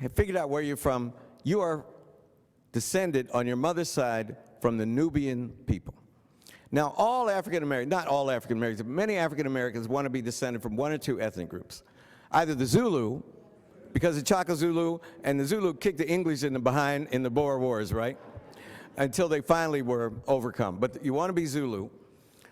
have figured out where you're from, you are descended on your mother's side from the Nubian people. Now, all African Americans, not all African Americans, but many African Americans want to be descended from one or two ethnic groups. Either the Zulu, because the Chaka Zulu, and the Zulu kicked the English in the behind in the Boer Wars, right? Until they finally were overcome. But you want to be Zulu,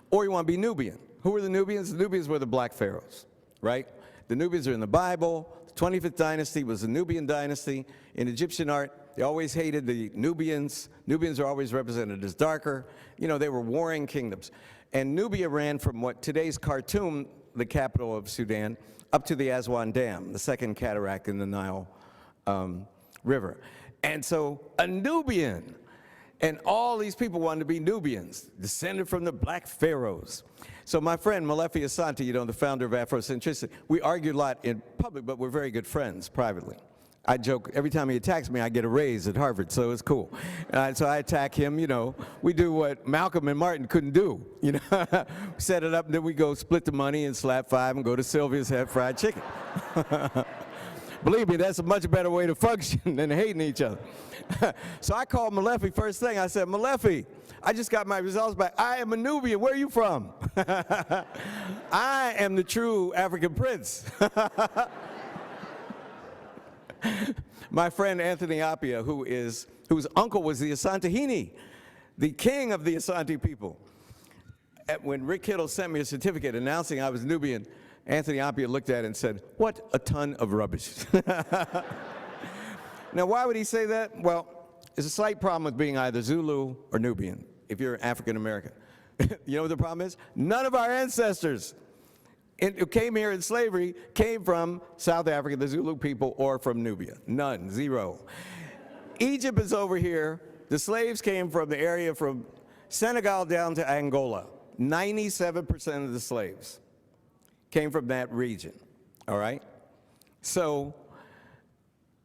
or you want to be Nubian. Who were the Nubians? The Nubians were the black pharaohs, right? The Nubians are in the Bible. The 25th dynasty was the Nubian dynasty. In Egyptian art, they always hated the Nubians. Nubians are always represented as darker. You know, they were warring kingdoms. And Nubia ran from what today's Khartoum, the capital of Sudan, up to the Aswan Dam, the second cataract in the Nile River. And so a Nubian, and all these people wanted to be Nubians, descended from the black pharaohs. So my friend Molefi Asante, you know, the founder of Afrocentricity, we argue a lot in public, but we're very good friends privately. I joke, every time he attacks me, I get a raise at Harvard, so it's cool. So I attack him, you know. We do what Malcolm and Martin couldn't do, you know. Set it up, and then we go split the money and slap five and go to Sylvia's, have fried chicken. Believe me, that's a much better way to function than hating each other. So I called Molefi first thing. I said, Molefi, I just got my results back. I am a Nubian. Where are you from? I am the true African prince. My friend Anthony Appiah, whose uncle was the Asantehene, the king of the Asante people. When Rick Kittle sent me a certificate announcing I was Nubian, Anthony Appiah looked at it and said, "What a ton of rubbish." Now, why would he say that? Well, there's a slight problem with being either Zulu or Nubian if you're African American. You know what the problem is? None of our ancestors who came here in slavery came from South Africa, the Zulu people, or from Nubia. None, zero. Egypt is over here. The slaves came from the area from Senegal down to Angola. 97% of the slaves came from that region, all right? So,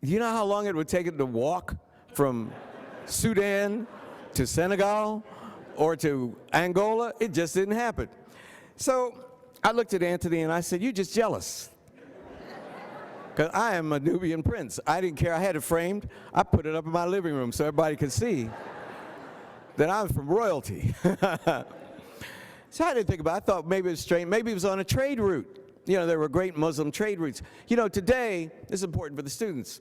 you know how long it would take them to walk from Sudan to Senegal or to Angola? It just didn't happen. So I looked at Anthony and I said, "You're just jealous." Because I am a Nubian prince. I didn't care. I had it framed. I put it up in my living room so everybody could see that I'm from royalty. So I didn't think about it. I thought maybe it was strange. Maybe it was on a trade route. You know, there were great Muslim trade routes. You know, today, this is important for the students.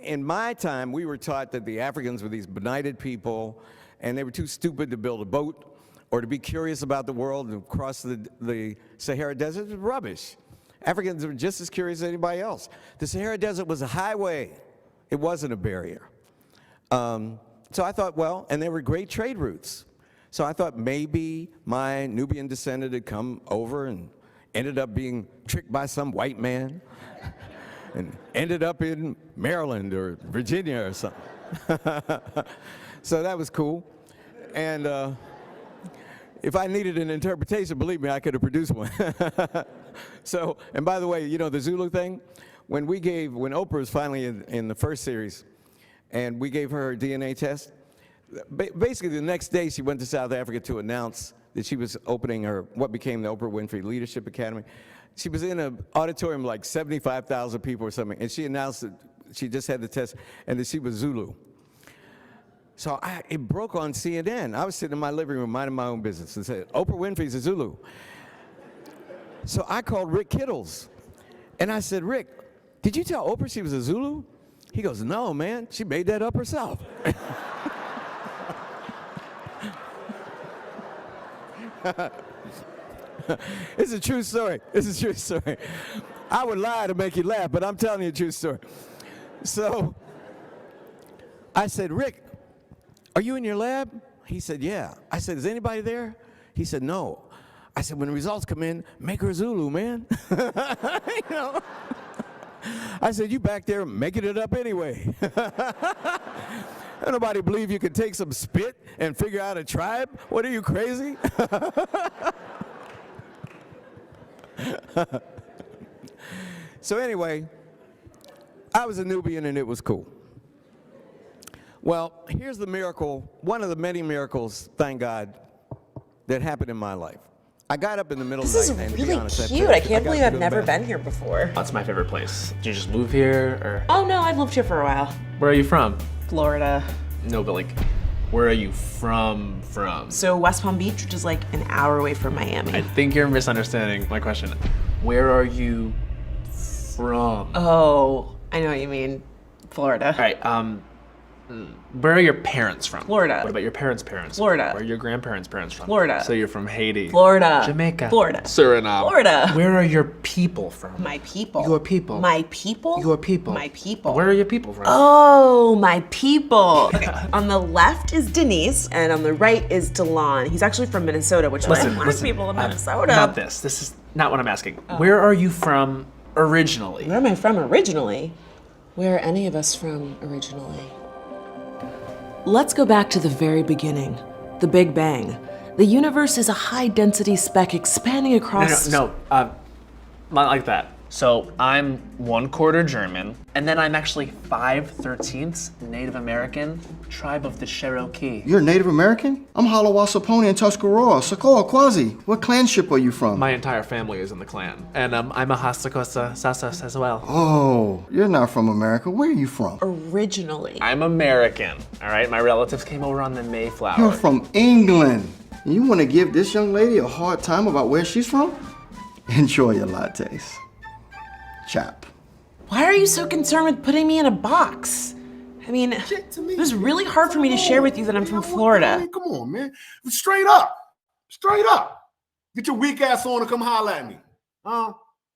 In my time, we were taught that the Africans were these benighted people, and they were too stupid to build a boat or to be curious about the world and cross the Sahara Desert. It was rubbish. Africans were just as curious as anybody else. The Sahara Desert was a highway. It wasn't a barrier. So I thought, well, and there were great trade routes. So I thought maybe my Nubian descendant had come over and ended up being tricked by some white man and ended up in Maryland or Virginia or something. So that was cool. And if I needed an interpretation, believe me, I could have produced one. So, and by the way, you know, the Zulu thing, when Oprah was finally in the first series, and we gave her a DNA test, basically the next day she went to South Africa to announce that she was opening what became the Oprah Winfrey Leadership Academy. She was in an auditorium of like 75,000 people or something, and she announced that she just had the test and that she was Zulu. So it broke on CNN. I was sitting in my living room minding my own business and said, "Oprah Winfrey's a Zulu." So I called Rick Kittles, and I said, "Rick, did you tell Oprah she was a Zulu?" He goes, "No, man, she made that up herself." It's a true story. It's a true story. I would lie to make you laugh, but I'm telling you a true story. So I said, "Rick, are you in your lab?" He said, "Yeah." I said, "Is anybody there?" He said, "No." I said, "When the results come in, make her Zulu, man." You know? I said, "You back there making it up anyway." Don't nobody believe you could take some spit and figure out a tribe? What, are you crazy? So anyway, I was a Nubian and it was cool. Well, here's the miracle, one of the many miracles, thank God, that happened in my life. I got up in the middle This of is the night. really cute. I can't believe I've never been here before. That's my favorite place. Did you just move here, or? Oh no, I've lived here for a while. Where are you from? Florida. No, but like, where are you from? So West Palm Beach, which is like an hour away from Miami. I think you're misunderstanding my question. Where are you from? Oh, I know what you mean. Florida. All right, where are your parents from? Florida. What about your parents' parents? Florida. Where are your grandparents' parents from? Florida. So you're from Haiti. Florida. Jamaica. Florida. Suriname. Florida. Where are your people from? My people. Your people. My people? Your people. My people. Where are your people from? Oh, my people. Okay. On the left is Denise, and on the right is Delon. He's actually from Minnesota, which Listen, a lot of people in Minnesota. Not this. This is not what I'm asking. Where are you from originally? Where am I from originally? Where are any of us from originally? Let's go back to the very beginning, the Big Bang. The universe is a high-density speck expanding across... No, not like that. So I'm 1/4 German, and then I'm actually 5/13 Native American, tribe of the Cherokee. You're Native American? I'm Halawasaponi and Tuscarora. Sokoa Quasi. What clanship are you from? My entire family is in the clan, and I'm a Hasakosa Sasas as well. Oh, you're not from America. Where are you from? Originally. I'm American, all right? My relatives came over on the Mayflower. You're from England. And you want to give this young lady a hard time about where she's from? Enjoy your lattes. Chap. Why are you so concerned with putting me in a box? I mean, it was really hard for me to share with you that I'm from Florida. Come on, man. Straight up. Straight up. Get your weak ass on and come holler at me.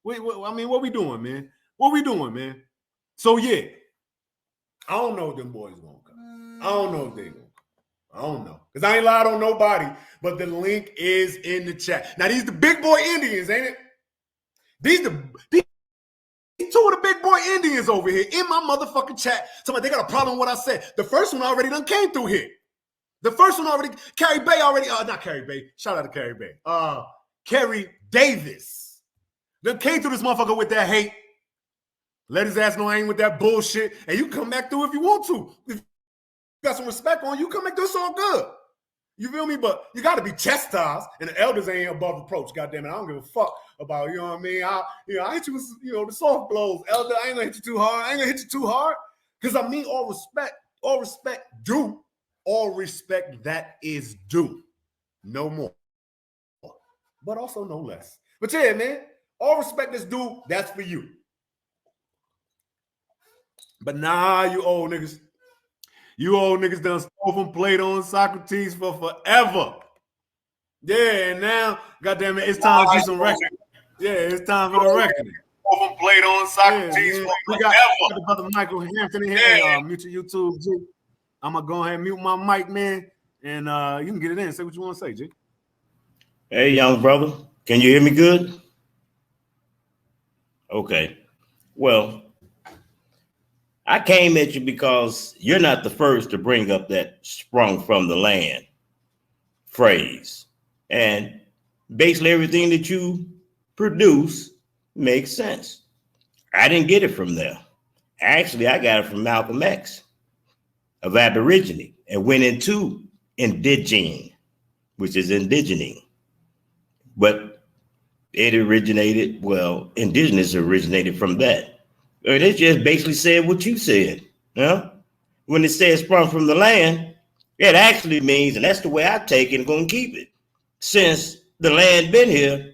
Wait, I mean, what we doing, man? What we doing, man? So, yeah. I don't know if them boys gonna come. I don't know if they gonna come. I don't know. Because I ain't lied on nobody, but the link is in the chat. Now, these the big boy Indians, ain't it? These two of the big boy Indians over here in my motherfucking chat. Somebody, they got a problem with what I said. The first one already done came through here. The first one already, Carrie Bay already, not Carrie Bay. Shout out to Carrie Bay. Carrie Davis. Done came through this motherfucker with that hate. Let his ass know I ain't with that bullshit. And you can come back through if you want to. If you got some respect on you, come back through, it's all good. You feel me? But you got to be chastised, and the elders ain't above reproach. Goddamn it, I don't give a fuck about, you know what I mean? I hit you with, the soft blows. Elder, I ain't gonna hit you too hard. I ain't gonna hit you too hard. Because I mean all respect due. All respect that is due. No more. But also no less. But yeah, man, all respect is due, that's for you. But nah, you old niggas. You old niggas done stole from Plato and Socrates for forever. Yeah, and now, goddamn it, it's time to do some reckoning. Yeah, it's time for the reckoning. Stole from Plato and Socrates for forever. We got the brother Michael Hampton in here. Mute your YouTube, G. I'm going to go ahead and mute my mic, man, and you can get it in. Say what you want to say, G. Hey, young brother. Can you hear me good? Okay. Well, I came at you because you're not the first to bring up that sprung from the land phrase. And basically everything that you produce makes sense. I didn't get it from there. Actually, I got it from Malcolm X of aborigine and went into Indigene, which is Indigene. But it originated, Indigenous originated from that. It just basically said what you said. When it says sprung from the land, it actually means, and that's the way I take it and going to keep it. Since the land been here,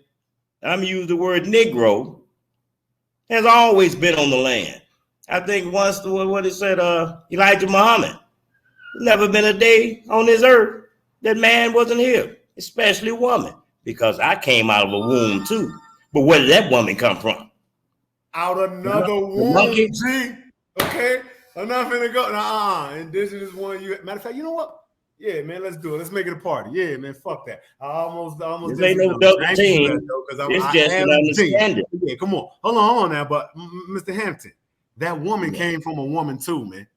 I'm using the word Negro, has always been on the land. I think once, what it said, Elijah Muhammad, never been a day on this earth that man wasn't here, especially woman, because I came out of a womb too. But where did that woman come from? Out another womb, G. Okay? I'm not finna go. Indigenous one. Matter of fact, you know what? Yeah, man, let's do it. Let's make it a party. Yeah, man, fuck that. I almost. This ain't no double team. It's just an understanding. Yeah, come on. Hold on now. But Mr. Hampton, that woman came from a woman too, man.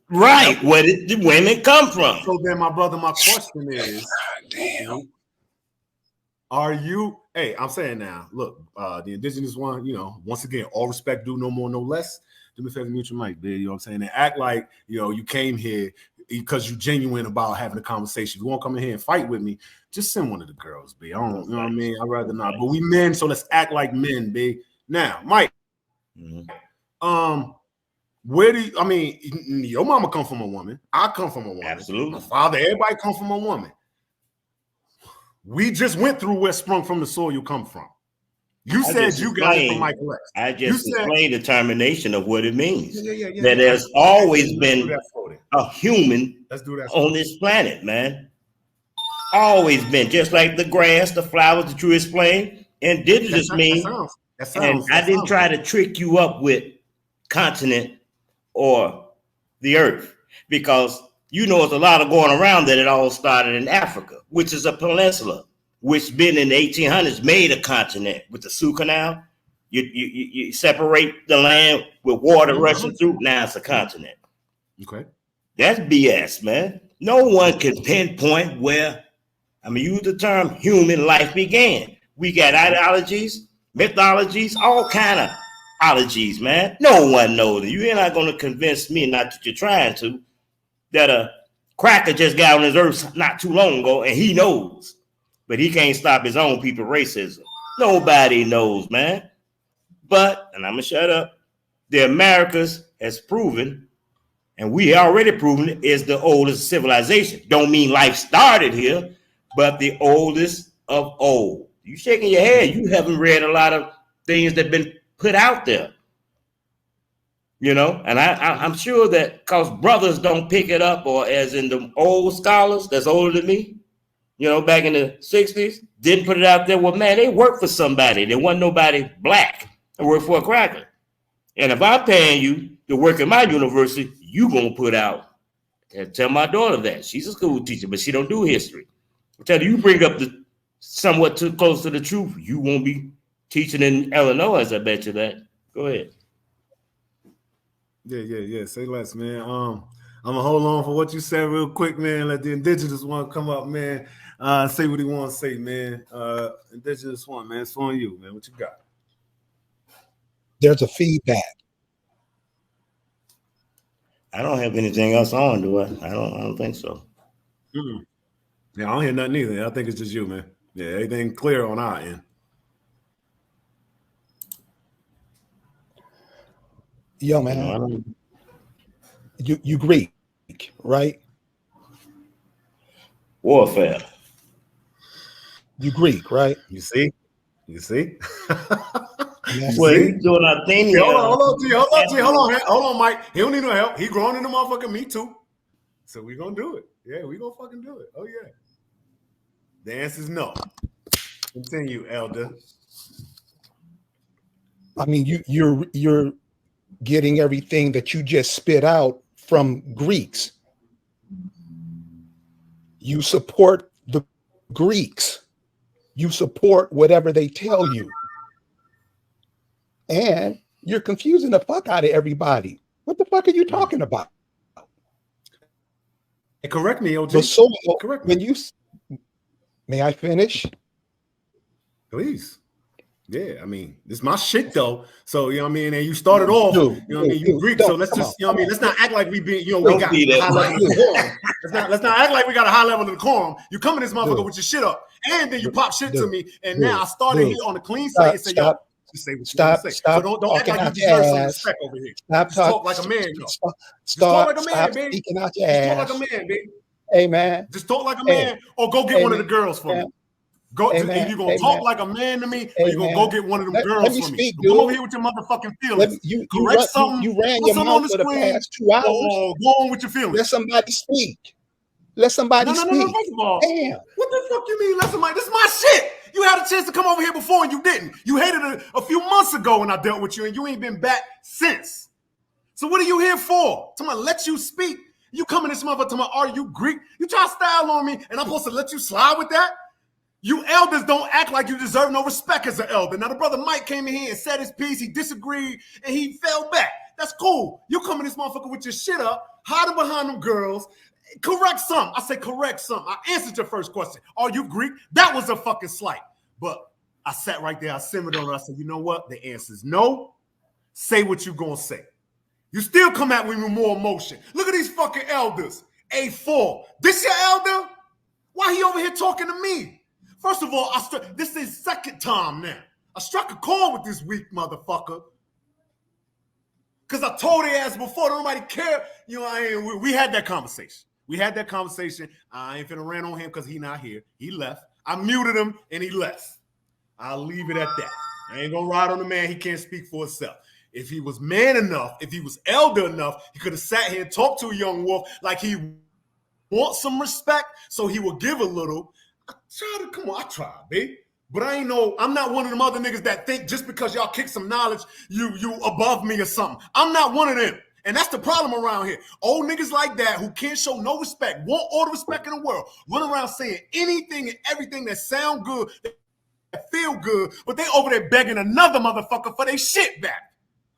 Right. Where did the women come from? So then, my brother, my question is, are you? Hey, I'm saying now, look, the Indigenous one, once again, all respect due, no more, no less. Do me a favor, mute your mic, dude. You know what I'm saying? And act like, you came here because you genuine about having a conversation. If you want to come in here and fight with me, just send one of the girls, B. I don't, you know what I mean? I'd rather not. But we men, so let's act like men, B. Now, Mike, where do you, I mean, your mama come from a woman. I come from a woman. Absolutely. My father, everybody come from a woman. We just went through where sprung from the soil you come from. You said you got it from Michael X. I just explained the termination of what it means. Yeah. That there's always been a human on this planet, man. Always been. Just like the grass, the flowers that you explained. Indigenous means. And I didn't try to trick you up with continent or the earth, because you know it's a lot of going around that it all started in Africa, which is a peninsula, which been in the 1800s made a continent with the Suez Canal. You separate the land with water rushing through. Now it's a continent. Okay. That's BS, man. No one can pinpoint where, I mean, use the term human life began. We got ideologies, mythologies, all kind of ologies, man. No one knows it. You're not going to convince me, not that you're trying to, that a cracker just got on this earth not too long ago and he knows, but he can't stop his own people racism. Nobody knows, man. But, and I'm going to shut up, the Americas has proven, and we already proven, is the oldest civilization. Don't mean life started here, but the oldest of old. You shaking your head. You haven't read a lot of things that have been put out there. You know, and I'm sure that because brothers don't pick it up, or as in the old scholars that's older than me, you know, back in the 60s, didn't put it out there. Well, man, they worked for somebody. There wasn't nobody black that worked for a cracker. And if I'm paying you to work at my university, you going to put out. Tell my daughter that. She's a school teacher, but she don't do history. I tell you bring up the somewhat too close to the truth, you won't be teaching in Illinois, I bet you that. Go ahead. Yeah. Say less, man. I'm gonna hold on for what you said real quick, man. Let the Indigenous one come up, man. Say what he want to say, man. Indigenous one, man. It's on you, man. What you got? There's a feedback. I don't have anything else on, do I? I don't think so. Mm-mm. Yeah, I don't hear nothing either. I think it's just you, man. Yeah, everything clear on our end. Yo, man, you Greek, right? Warfare. You Greek, right? You see? Well, he's doing our thing. Hey, hold on, Mike. He don't need no help. He growing in the motherfucker. Me too. So we gonna do it. Yeah, we gonna fucking do it. Oh yeah. The answer is no. Continue, Elder. I mean, you're getting everything that you just spit out from Greeks. You support the Greeks. You support whatever they tell you. And you're confusing the fuck out of everybody. What the fuck are you talking about? Hey, correct me, OG. The soil, correct me. when you, may I finish? Please. Yeah, I mean, this is my shit though. So you know what I mean, and you started off, you know what I mean, you Greek. So let's just, you know what I mean, let's not act like we be, you know, we got a high level of decorum. Let's not act like we got a high level of decorum. You come in this motherfucker with your shit up, and then you pop shit to me, and now I started here on a clean slate and say, yo, just say what you want to say. So don't act like you deserve some respect over here. Just talk like a man, yo. Just talk like a man, baby. Speaking out your ass. Just talk like a man, baby. Hey man. Just talk like a man, or go get one of the girls for me. Go, if you're gonna talk like a man to me, or you're gonna go get one of them girls for me. Come over here with your motherfucking feelings. Correct something. You ran your mouth for the past 2 hours. Go on with your feelings. Let somebody speak. Let somebody speak. No. First of all, damn. What the fuck you mean? Let somebody. This is my shit. You had a chance to come over here before and you didn't. You hated it a few months ago when I dealt with you, and you ain't been back since. So what are you here for? To let you speak. You come in this motherfucker to are you Greek? You try to style on me, and I'm supposed to let you slide with that? You elders don't act like you deserve no respect as an elder. Now, the brother Mike came in here and said his piece. He disagreed, and he fell back. That's cool. You come in this motherfucker with your shit up, hiding behind them girls. Correct something. I say correct something. I answered your first question. Are you Greek? That was a fucking slight. But I sat right there. I simmered on it. I said, you know what? The answer is no. Say what you gonna say. You still come at me with more emotion. Look at these fucking elders. A4. This your elder? Why he over here talking to me? First of all, this is second time now. I struck a chord with this weak motherfucker. Because I told their ass before, don't nobody care. You know, we had that conversation. I ain't finna rant on him because he not here. He left. I muted him and he left. I'll leave it at that. I ain't gonna ride on the man. He can't speak for himself. If he was man enough, if he was elder enough, he could have sat here and talked to a young wolf like he wants some respect, so he will give a little. I tried, babe. But I'm not one of them other niggas that think just because y'all kick some knowledge, you above me or something. I'm not one of them. And that's the problem around here. Old niggas like that who can't show no respect, want all the respect in the world, run around saying anything and everything that sound good, that feel good, but they over there begging another motherfucker for their shit back.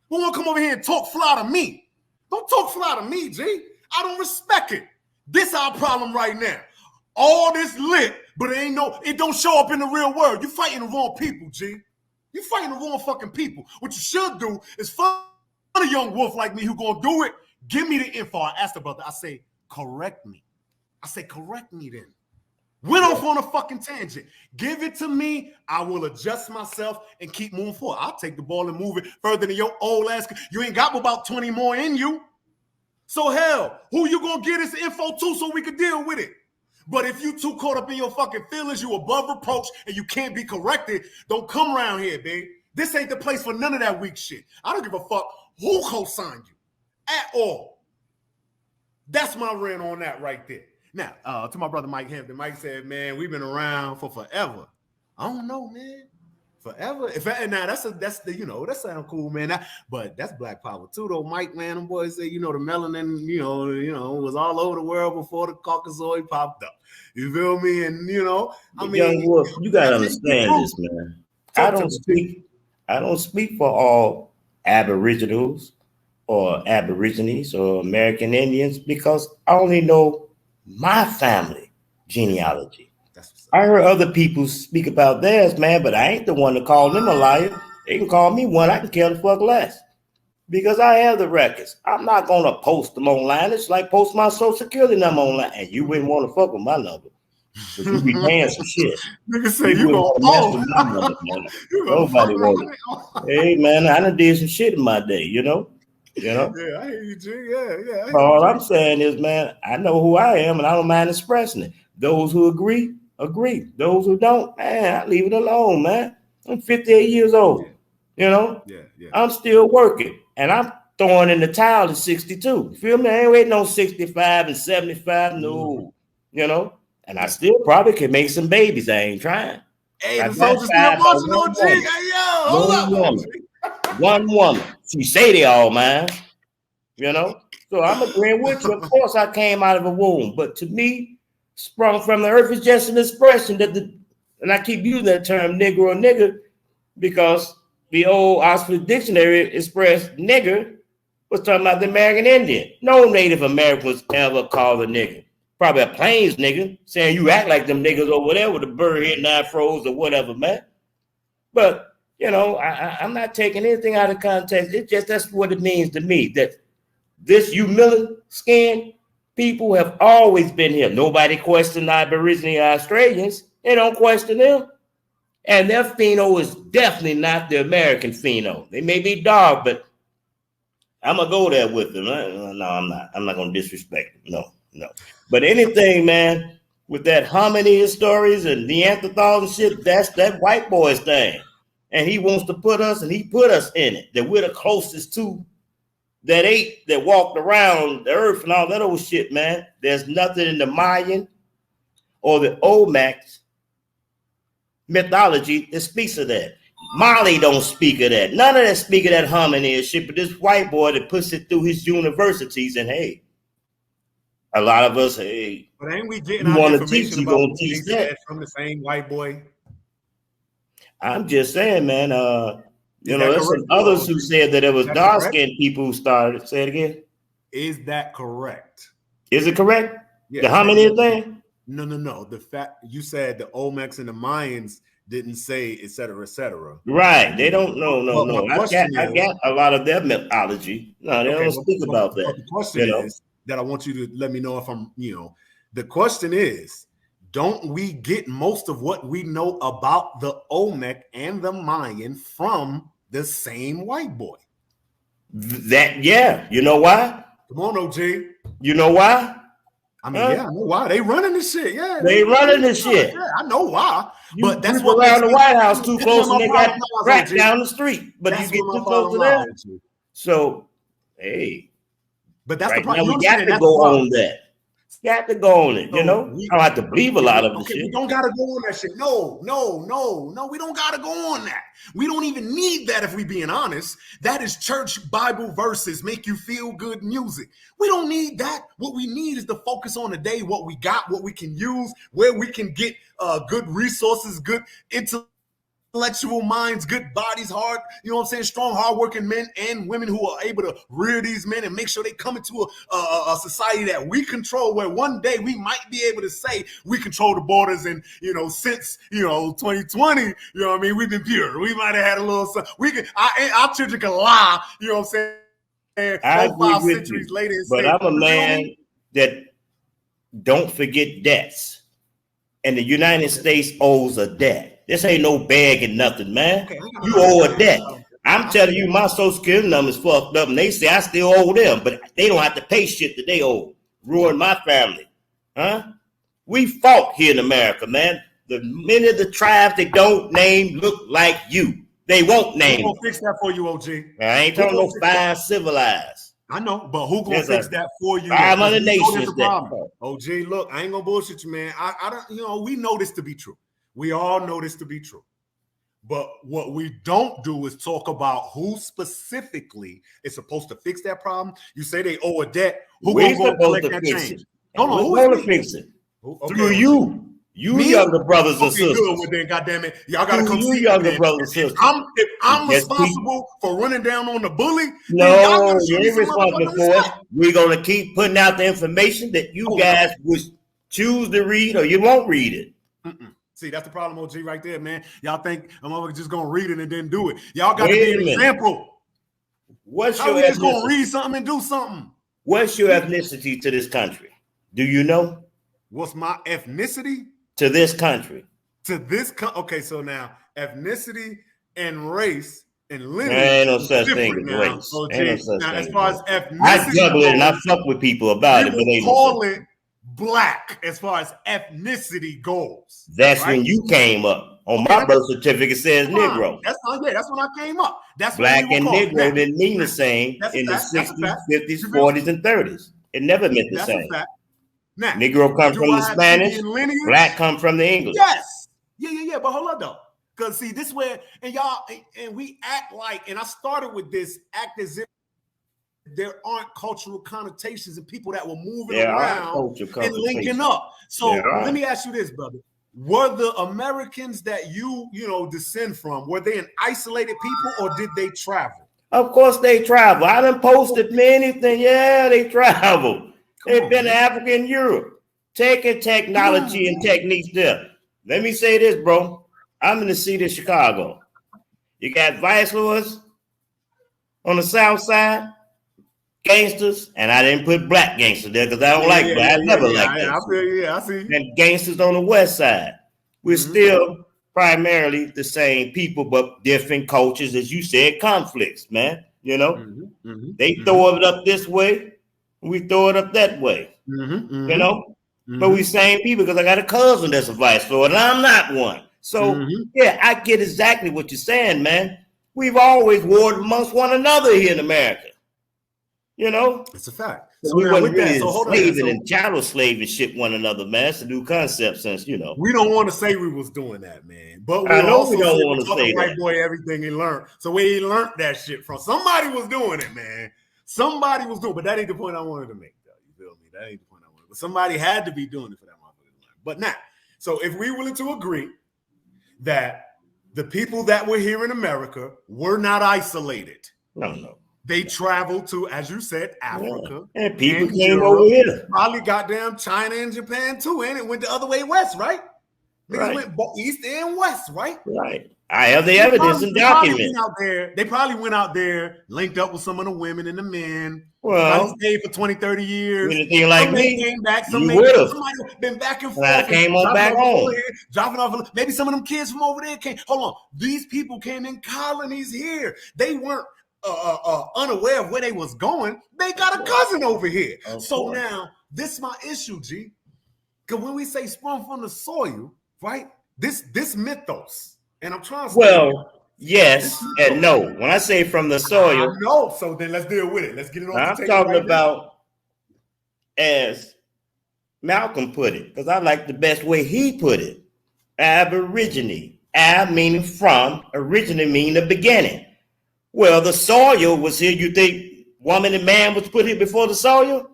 Who want to come over here and talk fly to me? Don't talk fly to me, G. I don't respect it. This our problem right now. All this lit, but it don't show up in the real world. You fighting the wrong people, G. You fighting the wrong fucking people. What you should do is find a young wolf like me who gonna do it. Give me the info. I asked the brother. I say, correct me. Correct me then. Went off on a fucking tangent. Give it to me. I will adjust myself and keep moving forward. I'll take the ball and move it further than your old ass. You ain't got about 20 more in you. So hell, who you gonna get this info to so we can deal with it? But if you too caught up in your fucking feelings, you above reproach and you can't be corrected, don't come around here, babe. This ain't the place for none of that weak shit. I don't give a fuck who co-signed you at all. That's my rant on that right there. Now, to my brother Mike Hampton, Mike said, man, we've been around for forever. I don't know, man. Forever. That sounds cool, man. But that's Black Power too, though. Mike, man, them boys say, the melanin, was all over the world before the Caucasoid popped up. You feel me? And Young Wolf, you gotta understand this, man. I don't speak for all Aboriginals or Aborigines or American Indians because I only know my family genealogy. I heard other people speak about theirs, man, but I ain't the one to call them a liar. They can call me one. I can care the fuck less because I have the records. I'm not going to post them online. It's like post my social security number online. And you wouldn't want to fuck with my number. But you be paying some shit. Nigga say you gonna Nobody wants it. Hey, man, I done did some shit in my day, Yeah, I hear you, G. Yeah. All I'm saying is, man, I know who I am and I don't mind expressing it. Those who agree. Those who don't, man, I leave it alone, man. I'm 58 years old. Yeah. I'm still working and I'm throwing in the towel at 62. You feel me? I ain't waiting on 65 and 75. No, and I still probably can make some babies. I ain't trying. Hey, the soldiers still marching on G. Hey, yo, hold up. One woman. She say they all mine. So I'm agreeing with you. Of course, I came out of a womb, but to me, sprung from the earth is just an expression and I keep using that term nigger or nigger because the old Oxford Dictionary expressed nigger was talking about the American Indian. No Native American was ever called a nigger. Probably a Plains nigger saying you act like them niggas or whatever, the bird head and afros or whatever, man. But, I'm not taking anything out of context. It's just that's what it means to me that this humility skin people have always been here. Nobody questioned Aborigine Australians. They don't question them. And their pheno is definitely not the American pheno. They may be dark, but I'm going to go there with them. No, I'm not. I'm not going to disrespect them. No. But anything, man, with that hominin stories and Neanderthals and shit, that's that white boy's thing. And he wants to put us, and he put us in it, that we're the closest to that ape that walked around the earth and all that old shit, man. There's nothing in the Mayan or the Olmec mythology that speaks of that. Mali don't speak of that. None of that speak of that hominin shit, but this white boy that puts it through his universities, and hey, a lot of us, hey, but ain't we getting our information about what he said from the same white boy? I'm just saying, man, there's some others who said that it was dark-skinned people who started. Say it again. Is that correct? Is it correct? Yeah, the hominin thing? No. The fact you said the Olmecs and the Mayans didn't say et cetera, et cetera. Right. They don't know. No. I got a lot of their mythology. No, they don't speak about that. The question is, that I want you to let me know if I'm, the question is, don't we get most of what we know about the Olmec and the Mayan from the same white boy? Yeah. You know why? Come on, OG. You know why? I mean, yeah, I know why. They running this shit. Yeah, They running this shit. Yeah, I know why. You But that's creep what around makes the White House too that's close, where and they my got problem lies, crack OG. down the street. But That's you get where too my close to problem that. lies, OG. So, hey, But that's right the problem. now You we got understand? to That's go the problem. on that. Got to go on it. So I don't have to believe a lot of the okay, shit. we don't gotta go on that shit. No, we don't gotta go on that. We don't even need that if we being honest. That is church Bible verses, make you feel good music. We don't need that. What we need is to focus on the day, what we got, what we can use, where we can get good resources, good intellectual minds, good bodies, hard, strong, hardworking men and women who are able to rear these men and make sure they come into a society that we control, where one day we might be able to say we control the borders. And, since, 2020, we've been pure. We might have had a little, our children can lie, I 4, agree 5 with centuries you, later and but say, I'm a man that don't forget debts. And the United States owes a debt. This ain't no begging nothing, man. Okay, You owe a debt. I'm telling you, my social security number's fucked up, and they say I still owe them, but they don't have to pay shit that they owe. Ruin my family. Huh? We fought here in America, man. Many of the tribes they don't name look like you. They won't name. Who gonna fix that for you, OG? I ain't talking no fine civilized. I know, but who gonna fix that for you? 500 nations. OG, look, I ain't gonna bullshit you, man. I don't, we know this to be true. We all know this to be true. But what we don't do is talk about who specifically is supposed to fix that problem. You say they owe a debt. Who gonna go collect that change? Hold on, who's going to fix it? Through you. You younger brothers and sisters. Good. Well, then, goddamn it, y'all gotta come see younger me, brothers and sisters. If I'm responsible for running down on the bully, no, you ain't responsible for it. We're gonna keep putting out the information that you guys would choose to read, or you won't read it. See, that's the problem, OG, right there, man. Y'all think I'm just gonna read it and then do it. Y'all got to be an example. How we just gonna read something and do something? What's your ethnicity to this country? Do you know? What's my ethnicity? To this country. Okay, so now ethnicity and race and lineage. There ain't no such thing as race. As far as ethnicity, I juggle it and I fuck with people about it, but they call it black as far as ethnicity goes. That's right? When you came up. On my birth certificate says Negro. That's when I came up. That's black and Negro didn't mean the same in the 60s, 50s, 40s, and 30s. It never meant the same. Now, Negro comes from the Spanish, black come from the English. Yes. Yeah. But hold on though. Because see, this way, and y'all, and we act like, and I started with this, act as if there aren't cultural connotations and people that were moving around and linking up. So let me ask you this, brother. Were the Americans that you descend from, were they an isolated people or did they travel? Of course they travel. I done posted many things. Yeah, they travel. They've been to Africa and Europe, taking technology and techniques there. Let me say this, bro. I'm in the city of Chicago. You got vice lords on the south side, gangsters, and I didn't put black gangsters there because I don't like black. I never liked gangsters. I see. And gangsters on the west side. We're still primarily the same people, but different cultures, as you said, conflicts, man. They throw it up this way. We throw it up that way, but we same people because I got a cousin that's a vice lord and I'm not one. So yeah, I get exactly what you're saying, man. We've always warred amongst one another here in America. It's a fact. So we wasn't really slaving and chattel slaving shit one another, man. It's a new concept since we don't want to say we was doing that, man. But I know we don't want to say that. White boy, everything he learned. So where he learned that shit from? Somebody was doing it, man. Somebody was doing, but that ain't the point I wanted to make, though. You feel me? That ain't the point I wanted. But somebody had to be doing it for that motherfucker to learn. But now, so if we're willing to agree that the people that were here in America were not isolated. No. They traveled to, as you said, Africa. Yeah. And people came over here. Probably got down China and Japan too, and it went the other way west, right? Niggas went east and west, right? Right. I have the evidence and documents. They probably went out there, linked up with some of the women and the men, Probably Well, stayed for 20, 30 years. anything like Some may me, came back, some you may would have. somebody been back and And I forth. came on dropping back off a little home. here, dropping off a little. Maybe some of them kids from over there came. Hold on. These people came in colonies here. They weren't unaware of where they was going. They got a cousin over here. So now, this is my issue, G. Because when we say sprung from the soil, right? This mythos, and I'm trying to say, Well, yes and no. When I say from the I soil, know. So then let's deal with it. Let's get it on the I'm table talking right about as Malcolm put it, because I like the best way he put it. Aborigine. Ab meaning from, origine meaning the beginning. Well, the soil was here. You think woman and man was put here before the soil?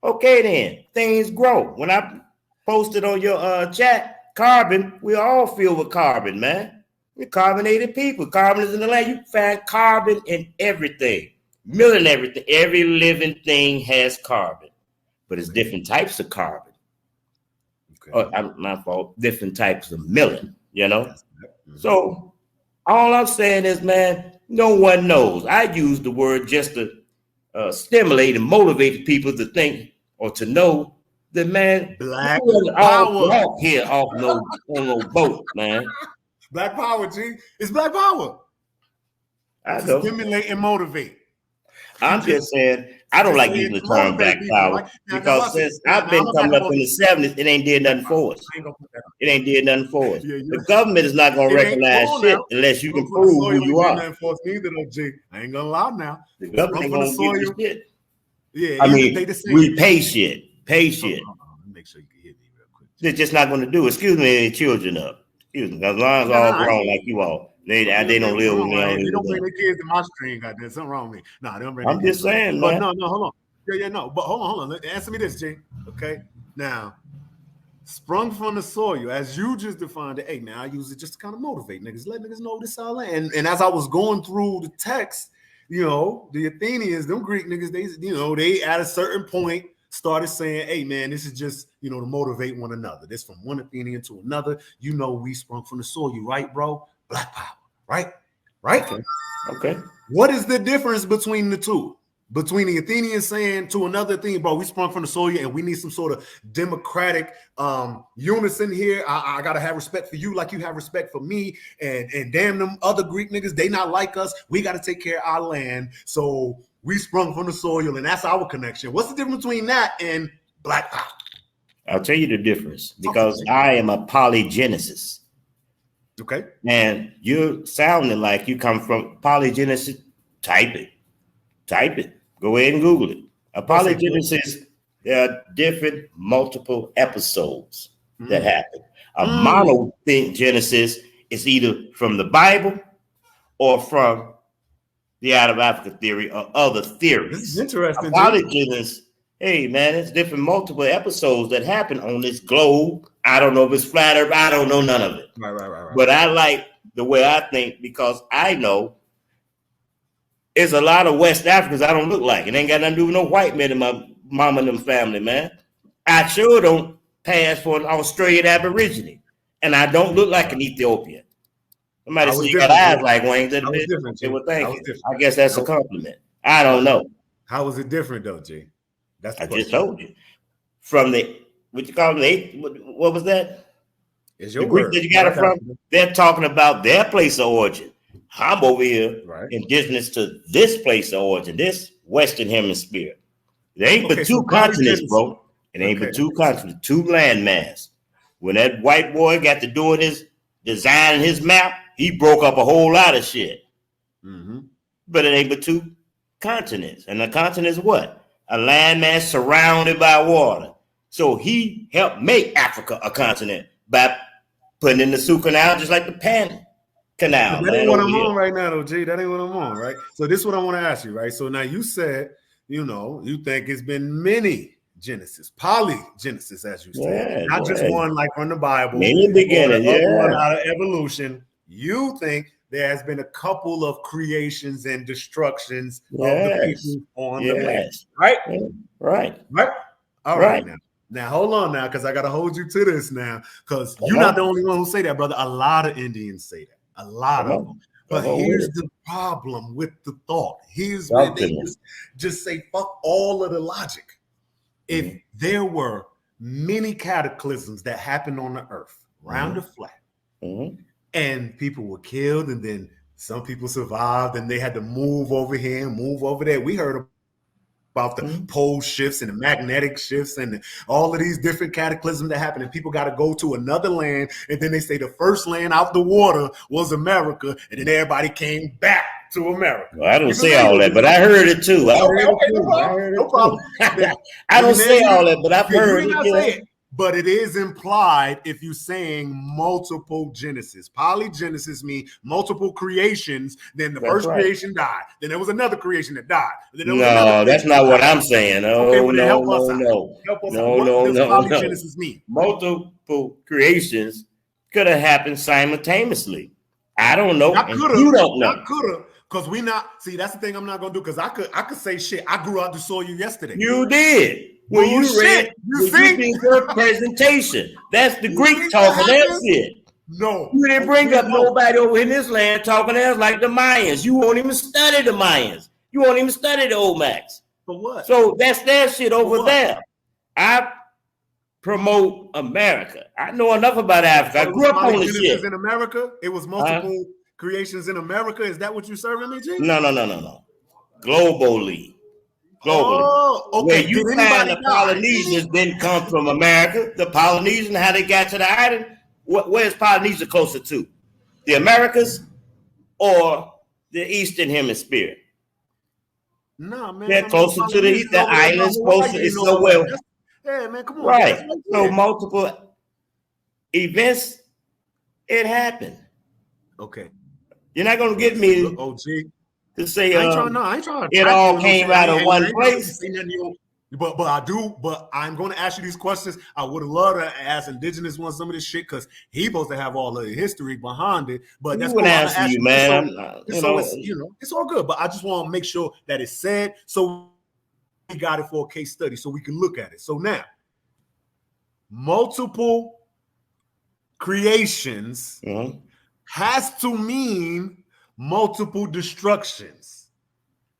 Okay, then things grow. When I posted on your chat, carbon, we all filled with carbon, man. We're carbonated people. Carbon is in the land. You find carbon in everything, milling everything. Every living thing has carbon, but it's different types of carbon. My fault. Different types of milling, you know? So all I'm saying is, man, no one knows. I use the word just to stimulate and motivate people to think or to know that, man, Black all power. walk here off on no boat, man. Black power, G. It's black power. I To know. stimulate and motivate. I'm just saying, I don't like using the term black power because since I've been coming up in the 70s, it ain't did nothing for us. It ain't did nothing for us. The government is not gonna recognize shit unless you can prove who you are. I ain't gonna lie now. The government ain't gonna give you shit. Yeah, I mean, we pay shit. Hold on. Make sure you can hear me real quick. They're just not gonna do. Excuse me, any children up. Excuse me, as long as all grown like you all, they don't live with me. They don't bring their kids in my stream. Goddamn, something wrong with me. Nah, they don't bring. I'm their just kids saying, but man. no, hold on. Yeah, no. But hold on. Answer me this, G. Okay. Now, sprung from the soil, as you just defined it. Hey, man, I use it just to kind of motivate niggas, let niggas know this all land. And as I was going through the text, you know, the Athenians, them Greek niggas, they at a certain point started saying, hey, man, this is just, to motivate one another. This from one Athenian to another. We sprung from the soil, right, bro? Black power, right? Right? Okay. What is the difference between the two? Between the Athenians saying to another thing, bro, we sprung from the soil and we need some sort of democratic unison here. I gotta have respect for you like you have respect for me. And damn them other Greek niggas, they not like us. We gotta take care of our land. So we sprung from the soil, and that's our connection. What's the difference between that and black power? I'll tell you the difference because I am a polygenesis. Okay. And you're sounding like you come from polygenesis. Type it. Go ahead and Google it. A polygenesis, there are different multiple episodes that happen. A monogenesis is either from the Bible or from the out of Africa theory or other theories. This is interesting. A polygenesis, hey man, it's different multiple episodes that happen on this globe. I don't know if it's flat Earth. I don't know none of it. Right. But I like the way I think because I know it's a lot of West Africans I don't look like. It ain't got nothing to do with no white men in my mama and them family, man. I sure don't pass for an Australian Aborigine. And I don't look like an Ethiopian. Somebody said you got eyes like Wayne. They were thinking. I guess that's a compliment. I don't know. How was it different though, G? That's the I question. just told you. From the, what you call it, what was that? Is your the Greek word that you got it from? They're talking about their place of origin. I'm over here, indigenous to this place of origin, this Western Hemisphere. It ain't but two continents, bro. It ain't but two continents, two landmass. When that white boy got to doing his designing his map, he broke up a whole lot of shit. But it ain't but two continents. And the continent is what? A landmass surrounded by water. So he helped make Africa a continent by putting in the Suez Canal, just like the Panama Canal. That ain't what I'm on right now, though, G. That ain't what I'm on, right? So this is what I want to ask you, right? So now you said, you think it's been many Genesis, polygenesis, as you said, not just one like from the Bible, many beginnings, one out of evolution. You think there has been a couple of creations and destructions of the people on the land, right? Right. All right. Now hold on now, because I gotta hold you to this now, because you're not the only one who say that, brother. A lot of Indians say that. A lot of them. But here's the problem with the thought. Here's where they just say, fuck all of the logic. If there were many cataclysms that happened on the earth, round or flat, and people were killed, and then some people survived, and they had to move over here and move over there. We heard about the pole shifts and the magnetic shifts and all of these different cataclysms that happen, and people got to go to another land, and then they say the first land out the water was America, and then everybody came back to America. Well, I don't say all that, but I heard it too. No problem. I don't say all that, but I've heard it. But it is implied if you're saying multiple genesis. Polygenesis means multiple creations. Then the first creation died. Then there was another creation that died. Then there was that's not what I'm saying. No. Polygenesis mean? Multiple creations could have happened simultaneously. I don't know. You don't know. Not could have. Because we not see, that's the thing I'm not gonna do. Because I could say shit. I grew up to saw you yesterday. You did. When you read, you did your presentation. That's the Greek talking. That's it. No, you didn't bring up nobody over in this land talking as like the Mayans. You won't even study the Mayans. You won't even study the Olmecs. For what? So that's their shit over there. I promote America. I know enough about Africa. I grew up on this shit. In America, it was multiple creations in America. Is that what you serving me, G? No. Globally. Oh, okay. Where you find the Polynesians didn't come from America. The Polynesians, how they got to the island, where's Polynesia closer to? The Americas or the Eastern Hemisphere? No, man. They're closer to the islands, closer. It's nowhere. Yeah, man, come on. Right. So multiple events, it happened. Okay. You're not going to get me to say it all came out of one place. But I'm going to ask you these questions. I would have loved to ask Indigenous one some of this shit because he's supposed to have all of the history behind it. But that's cool. Answer you, man. It's all good. But I just want to make sure that it's said so we got it for a case study so we can look at it. So now, multiple creations has to mean multiple destructions.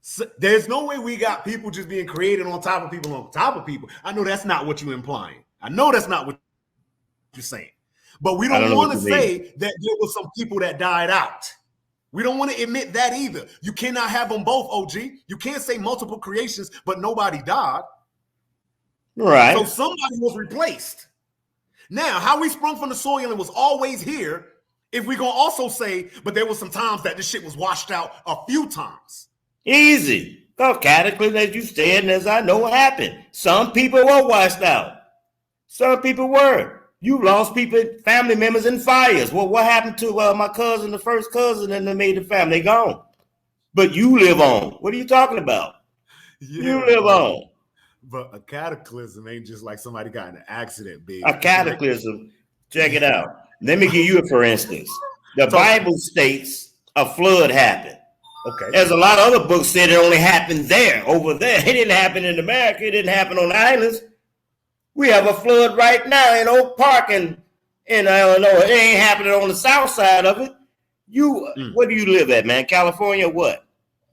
So there's no way we got people just being created on top of people on top of people. I know that's not what you're implying. I know that's not what you're saying. But we don't want to say that there were some people that died out. We don't want to admit that either. You cannot have them both, OG. You can't say multiple creations, but nobody died. Right. So somebody was replaced. Now, how we sprung from the soil and was always here, if we're going to also say, but there was some times that this shit was washed out a few times. Easy. The cataclysm, as you said, and as I know what happened. Some people were washed out. Some people were. You lost people, family members in fires. Well, what happened to my cousin, the first cousin, and they made the family? They gone. But you live on. What are you talking about? Yeah, you live on. But a cataclysm ain't just like somebody got in an accident, big. A cataclysm, check it out. Let me give you a for instance. The Bible states a flood happened. Okay. There's a lot of other books said it only happened there, over there. It didn't happen in America. It didn't happen on the islands. We have a flood right now in Oak Park in Illinois. It ain't happening on the south side of it. Where do you live at, man? California, what?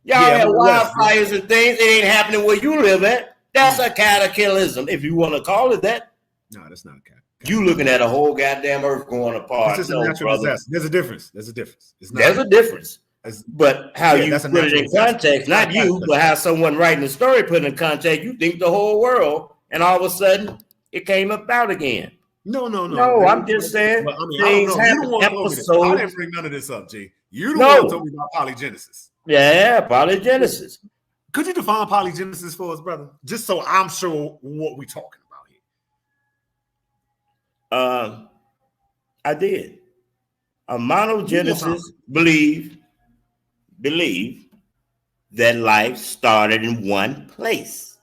Y'all have wildfires and things. It ain't happening where you live at. That's a cataclysm, if you want to call it that. No, that's not a cataclysm. You looking at a whole goddamn earth going apart. It's just a natural disaster. There's a difference. There's a difference. There's a difference. But how you put it in context, not you, but how someone writing the story put it in context, you think the whole world, and all of a sudden it came about again. No. No, I'm just saying things happen. I didn't bring none of this up, G. You the one told me about polygenesis. Yeah, polygenesis. Could you define polygenesis for us, brother? Just so I'm sure what we're talking about here. I did. A monogenesis believe that life started in one place.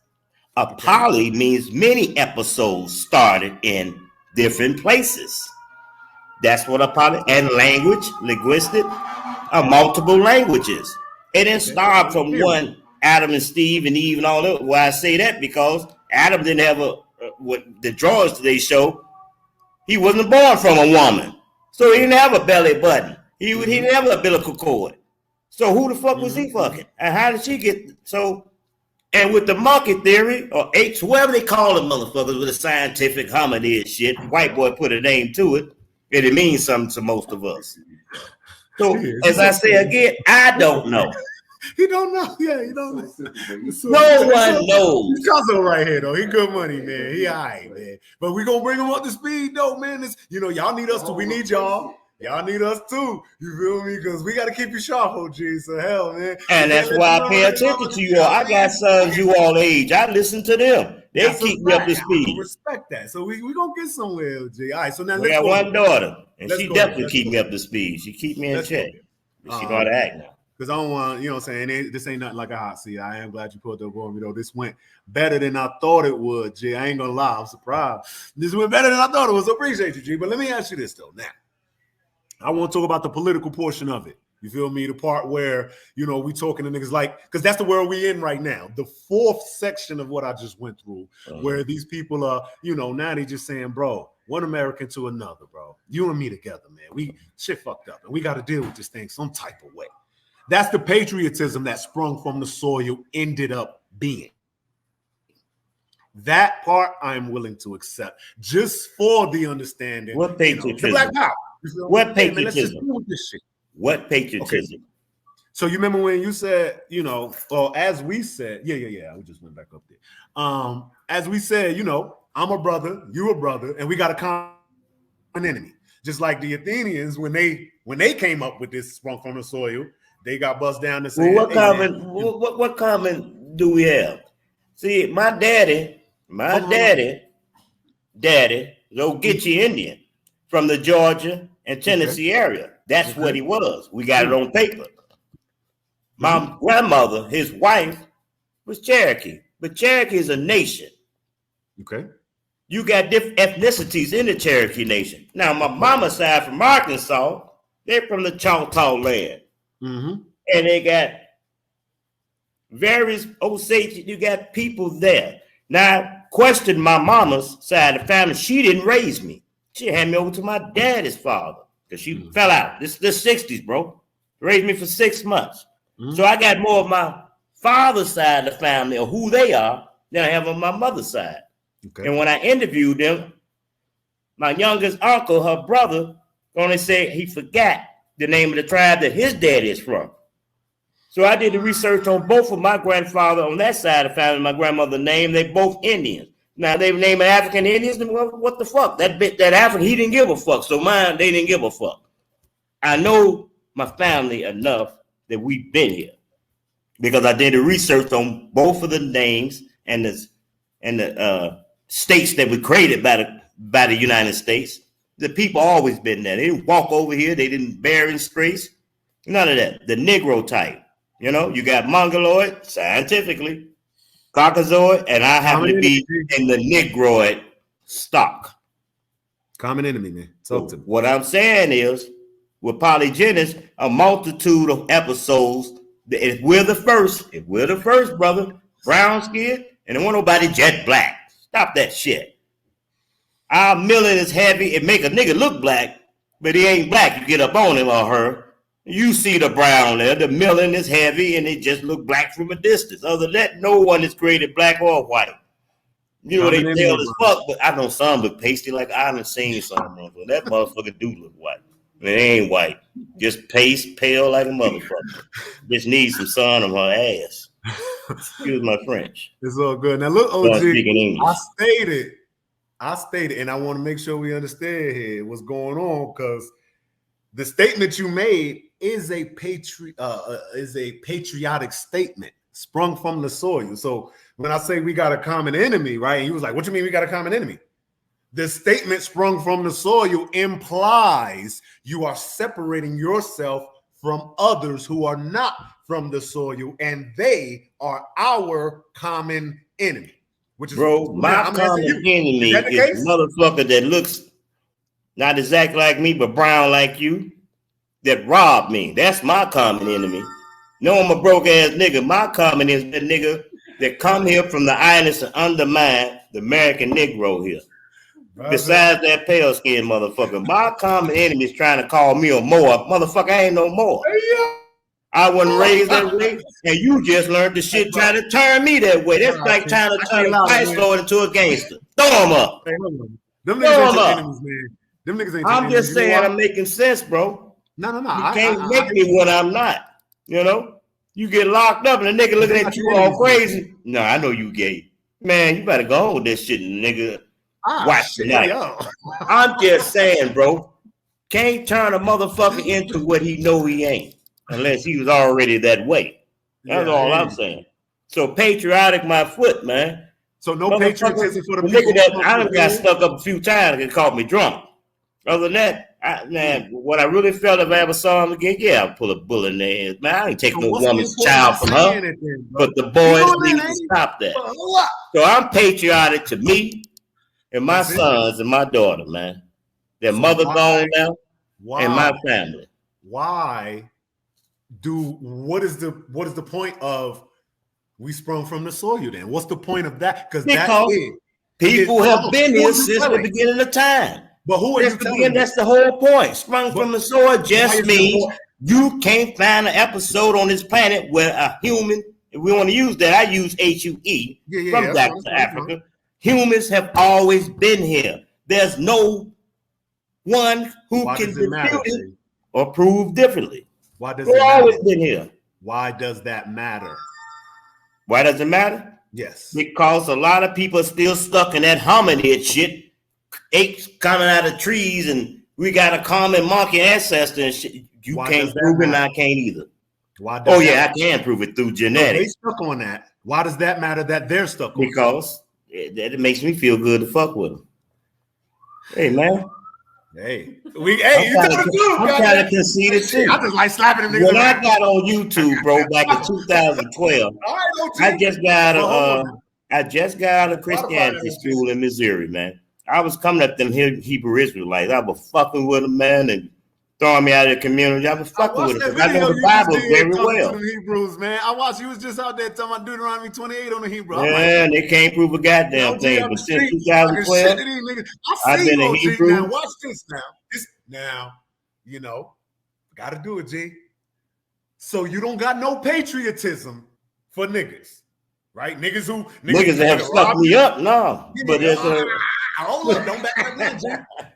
A poly means many episodes started in different places. That's what a poly, and language, linguistic, are multiple languages. It didn't start from one Adam and Steve and Eve and all that. Why I say that? Because Adam didn't have what the drawings today show. He wasn't born from a woman. So he didn't have a belly button. He didn't have an umbilical cord. So who the fuck was he fucking? And how did she get so? And with the monkey theory or apes, whatever they call them motherfuckers with a scientific hominid shit, white boy put a name to it, and it means something to most of us. So as I say again, I don't know. He don't know. Yeah, he don't know. No one knows. He's Cuzzo right here, though. He good money, man. He all right, man. But we gonna bring him up to speed, though, man. It's, y'all need us too. We need y'all. Y'all need us too. You feel me? Because we got to keep you sharp, OG. So hell, man. And that's why I pay attention to you all. I got sons you all age. I listen to them. They keep me up to speed. Respect that. So we gonna get somewhere, OG. All right. So now we got one daughter, and she definitely keep me up to speed. She keep me in check. She know how to act now. Because I don't want, what I'm saying, this ain't nothing like a hot seat. I am glad you put that on me, though. This went better than I thought it would, G. I ain't gonna lie, I'm surprised. This went better than I thought it was. Appreciate you, G. But let me ask you this, though. Now, I want to talk about the political portion of it. You feel me? The part where, we talking to niggas like, because that's the world we in right now. The fourth section of what I just went through, where these people are, now they just saying, bro, one American to another, bro. You and me together, man. We shit fucked up, and we got to deal with this thing some type of way. That's the patriotism that sprung from the soil ended up being. That part I'm willing to accept, just for the understanding. What patriotism? The Black Power. What patriotism? Let's just deal with this shit. What patriotism? Okay. So you remember when you said, or as we said, yeah, we just went back up there. As we said, I'm a brother, you a brother, and we got a common enemy. Just like the Athenians, when they came up with this sprung from the soil, they got bust down to say, what common do we have? See, my daddy, go get you Indian from the Georgia and Tennessee area. That's what he was. We got it on paper. My grandmother, his wife, was Cherokee, but Cherokee is a nation. Okay. You got different ethnicities in the Cherokee Nation. Now, my mama's side from Arkansas, they're from the Choctaw land. And they got various Osage, you got people there. Now, question my mama's side of the family. She didn't raise me. She handed me over to my daddy's father because she fell out. This is the 60s, bro. Raised me for 6 months. So I got more of my father's side of the family or who they are than I have on my mother's side. Okay. And when I interviewed them, my youngest uncle, her brother, only said he forgot the name of the tribe that his dad is from. So I did the research on both of my grandfather on that side of the family, my grandmother's name. They both Indians. Now they name African Indians. What the fuck? That African, he didn't give a fuck. So mine, they didn't give a fuck. I know my family enough that we've been here because I did the research on both of the names and the states that were created by the United States. The people always been there. They didn't walk over here. They didn't bear in straits. None of that. The Negro type. You got Mongoloid, scientifically, Caucasoid, and I happen to be in the Negroid stock. Common enemy, man. So what I'm saying is, with polygenics, a multitude of episodes. If we're the first, brother, brown skin, and there won't nobody jet black. Stop that shit. Our milling is heavy. It make a nigga look black, but he ain't black. You get up on him or her. You see the brown there. The milling is heavy, and it just look black from a distance. Other than that, no one is created black or white. They tell as fuck, but I know some look pasty like I done seen some. That motherfucker do look white. It ain't white. Just pale like a motherfucker. Just needs some sun on her ass. Excuse my French. It's all good. Now look, OG, I stated, and I want to make sure we understand here what's going on, because the statement you made is a patriotic statement sprung from the soil. So when I say we got a common enemy, right? And he was like, what you mean we got a common enemy? The statement sprung from the soil implies you are separating yourself from others who are not from the soil, and they are our common enemy. Which is, bro, my common enemy is a motherfucker that looks not exactly like me, but brown like you, that robbed me. That's my common enemy. No, I'm a broke ass nigga. My common is the nigga that come here from the islands to undermine the American Negro here. Besides that pale skin motherfucker, my common enemy is trying to call me a Moor. Motherfucker, I ain't no more. I wasn't raised that way, and you just learned the shit trying to turn me that way. That's like trying to turn a vice lord into a gangster. Throw him up. Hey, hold on. Them Throw niggas ain't him your up. enemies, man. Them niggas ain't your I'm enemies. just saying I'm making sense, bro. No. You can't make me what I'm not. You know? You get locked up and a nigga looking at you all crazy. No, I know you gay. Man, you better go on with this shit, nigga. Watch tonight. I'm just saying, bro. Can't turn a motherfucker into what he know he ain't. Unless he was already that way. That's all I'm saying. So patriotic my foot, man. So no patriotism for the nigga people. That I done got stuck up a few times and called me drunk. Other than that, what I really felt if I ever saw him again, yeah, I'll pull a bullet in their head. Man, I ain't taking no woman's child from her. But the boys need to stop that. So I'm patriotic to me and my sons and my daughter, man. Their mother gone now and my family. Why what is the point of we sprung from the soil then? What's the point of that? Because people have been here since the beginning of time. But who are you telling? That's the whole point. Sprung from the soil just means you can't find an episode on this planet where a human, if we want to use that, I use HUE from back to Africa. Humans have always been here. There's no one who can dispute it or prove differently. Why does They've always been here. Why does that matter? Why does it matter? Yes. Because a lot of people are still stuck in that hominid shit. Apes coming out of trees, and we got a common monkey ancestor and shit. You can't prove it, and I can't either. Why does I can prove it through genetics. They stuck on that. Why does that matter that they're stuck on? Because it makes me feel good to fuck with them. Hey, man. Hey, you tell the truth. I'm kind of conceited too. I just like slapping them niggas. When I got on YouTube, bro, back in 2012, I just got out of Christianity school in Missouri, man. I was coming at them Hebrew Israelites. I was fucking with them, man, and throwing me out of the community. I was fucking with them. I know the Bible very well. Hebrews, man. I watched you was just out there talking about Deuteronomy 28 on the Hebrew. Yeah, they can't prove a goddamn thing. But since 2012, I've been a Hebrew. Now watch this now. Gotta do it, G. So you don't got no patriotism for niggas, right? Niggas have stuck me up, no. But there's hold up, don't back up now, G.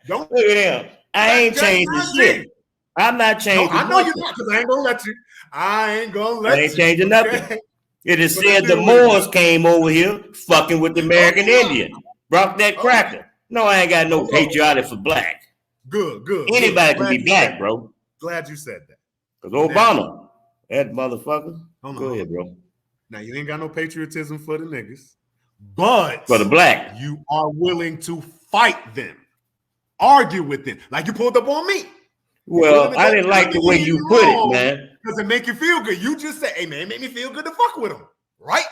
Don't look at him. I ain't changing shit. I'm not changing. I know you're not, because I ain't gonna let you. I ain't changing nothing. It is said the Moors came over here fucking with the American Indian. Brought that cracker. No, I ain't got no patriotic for black. Good. Anybody can be black, bro. Glad you said that. Because Obama, that motherfucker. Go ahead, bro. Now, you ain't got no patriotism for the niggas, but for the black, you are willing to fight them, argue with them, like you pulled up on me. Well, I didn't like the way you put it, man. Does it make you feel good? You just say, hey, man, it made me feel good to fuck with them, right?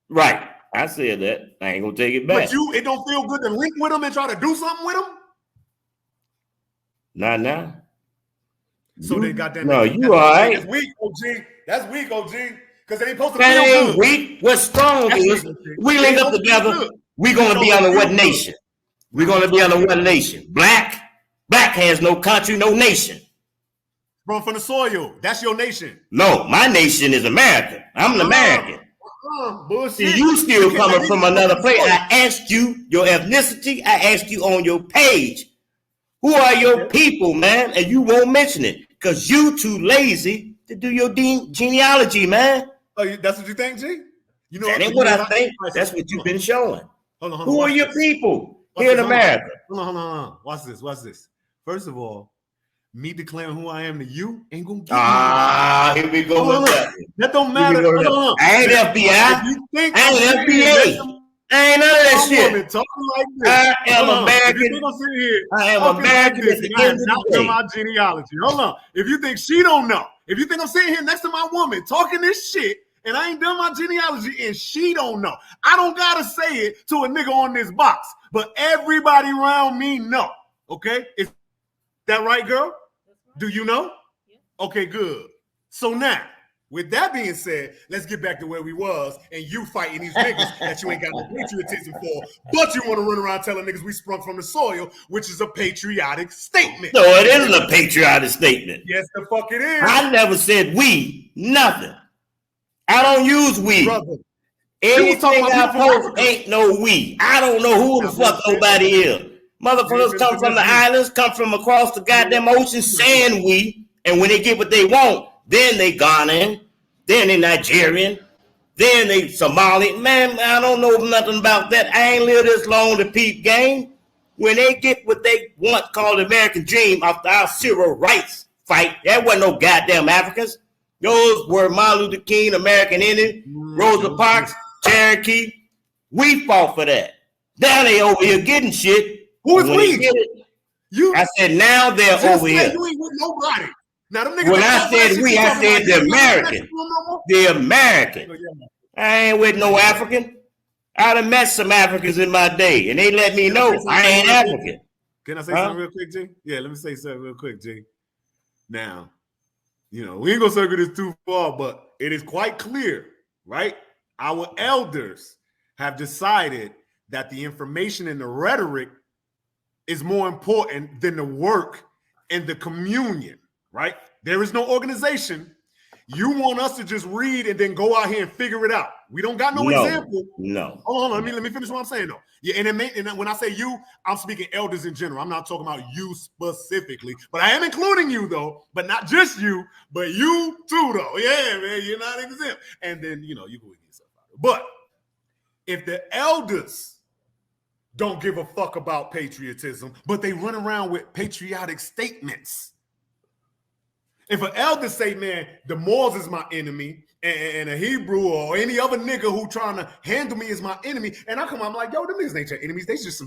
Right. I said that. I ain't gonna take it back. But it don't feel good to link with them and try to do something with them? Not now. So they got that. No, you all right. That's weak, OG. That's weak, OG. Because they ain't supposed to that feel ain't good. Weak. What's strong is we link up together. We're gonna be under one nation. We're gonna be under one nation. Black has no country, no nation. From the soil. That's your nation. No, my nation is America. I'm an American. Bullshit. See, you still coming from another place. I asked you your ethnicity. I asked you on your page. Who are your people, man? And you won't mention it because you too lazy to do your genealogy, man. Oh, that's what you think, G? You know that ain't what I think. That's what you've been showing. Hold on. Who are your people here in America? Hold on. Watch this. First of all, me declaring who I am to you ain't gonna get me. Here we go with that. That don't matter. I ain't FBI. I ain't FBA. I ain't none of that shit. Like I am American. I am American. I am not in my genealogy. Hold on. If you think she don't know, if you think I'm sitting here next to my woman talking this shit and I ain't done my genealogy and she don't know, I don't gotta say it to a nigga on this box, but everybody around me know. Okay? Is that right, girl? Do you know? Okay, good. So now, With that being said, let's get back to where we was and you fighting these niggas that you ain't got no patriotism for, but you want to run around telling niggas we sprung from the soil, which is a patriotic statement. No, it isn't a patriotic statement. Yes, the fuck it is. I never said we, nothing. I don't use we. Brother. Anything I post ain't no we. I don't know who the fuck nobody is. Motherfuckers come from the islands, come from across the goddamn ocean saying we, and when they get what they want, then they Ghanaian, then they Nigerian, then they Somali. Man, I don't know nothing about that. I ain't lived this long to peep game. When they get what they want called the American dream after our civil rights fight, that wasn't no goddamn Africans. Those were Martin Luther King, American Indian, Rosa Parks, Cherokee. We fought for that. Now they over here getting shit. Who is we? You. I said now they're over here. You ain't with nobody. Now, them niggas when I said we, I said the American. The American. I ain't with no African. I done met some Africans in my day, and they let me know I ain't African. Can I say something real quick, G? Yeah, let me say something real quick, G. Now, you know, we ain't gonna circle this too far, but it is quite clear, right? Our elders have decided that the information and the rhetoric is more important than the work and the communion. Right? There is no organization. You want us to just read and then go out here and figure it out. We don't got no example. No. Hold on, let me finish what I'm saying though. Yeah, and when I say you, I'm speaking elders in general. I'm not talking about you specifically, but I am including you though, but not just you, but you too though. Yeah, man, you're not exempt. And then you go get yourself out of it. But if the elders don't give a fuck about patriotism, but they run around with patriotic statements. If an elder say, man, the Moors is my enemy, and a Hebrew or any other nigga who trying to handle me is my enemy, and I'm like, yo, them niggas ain't your enemies. They just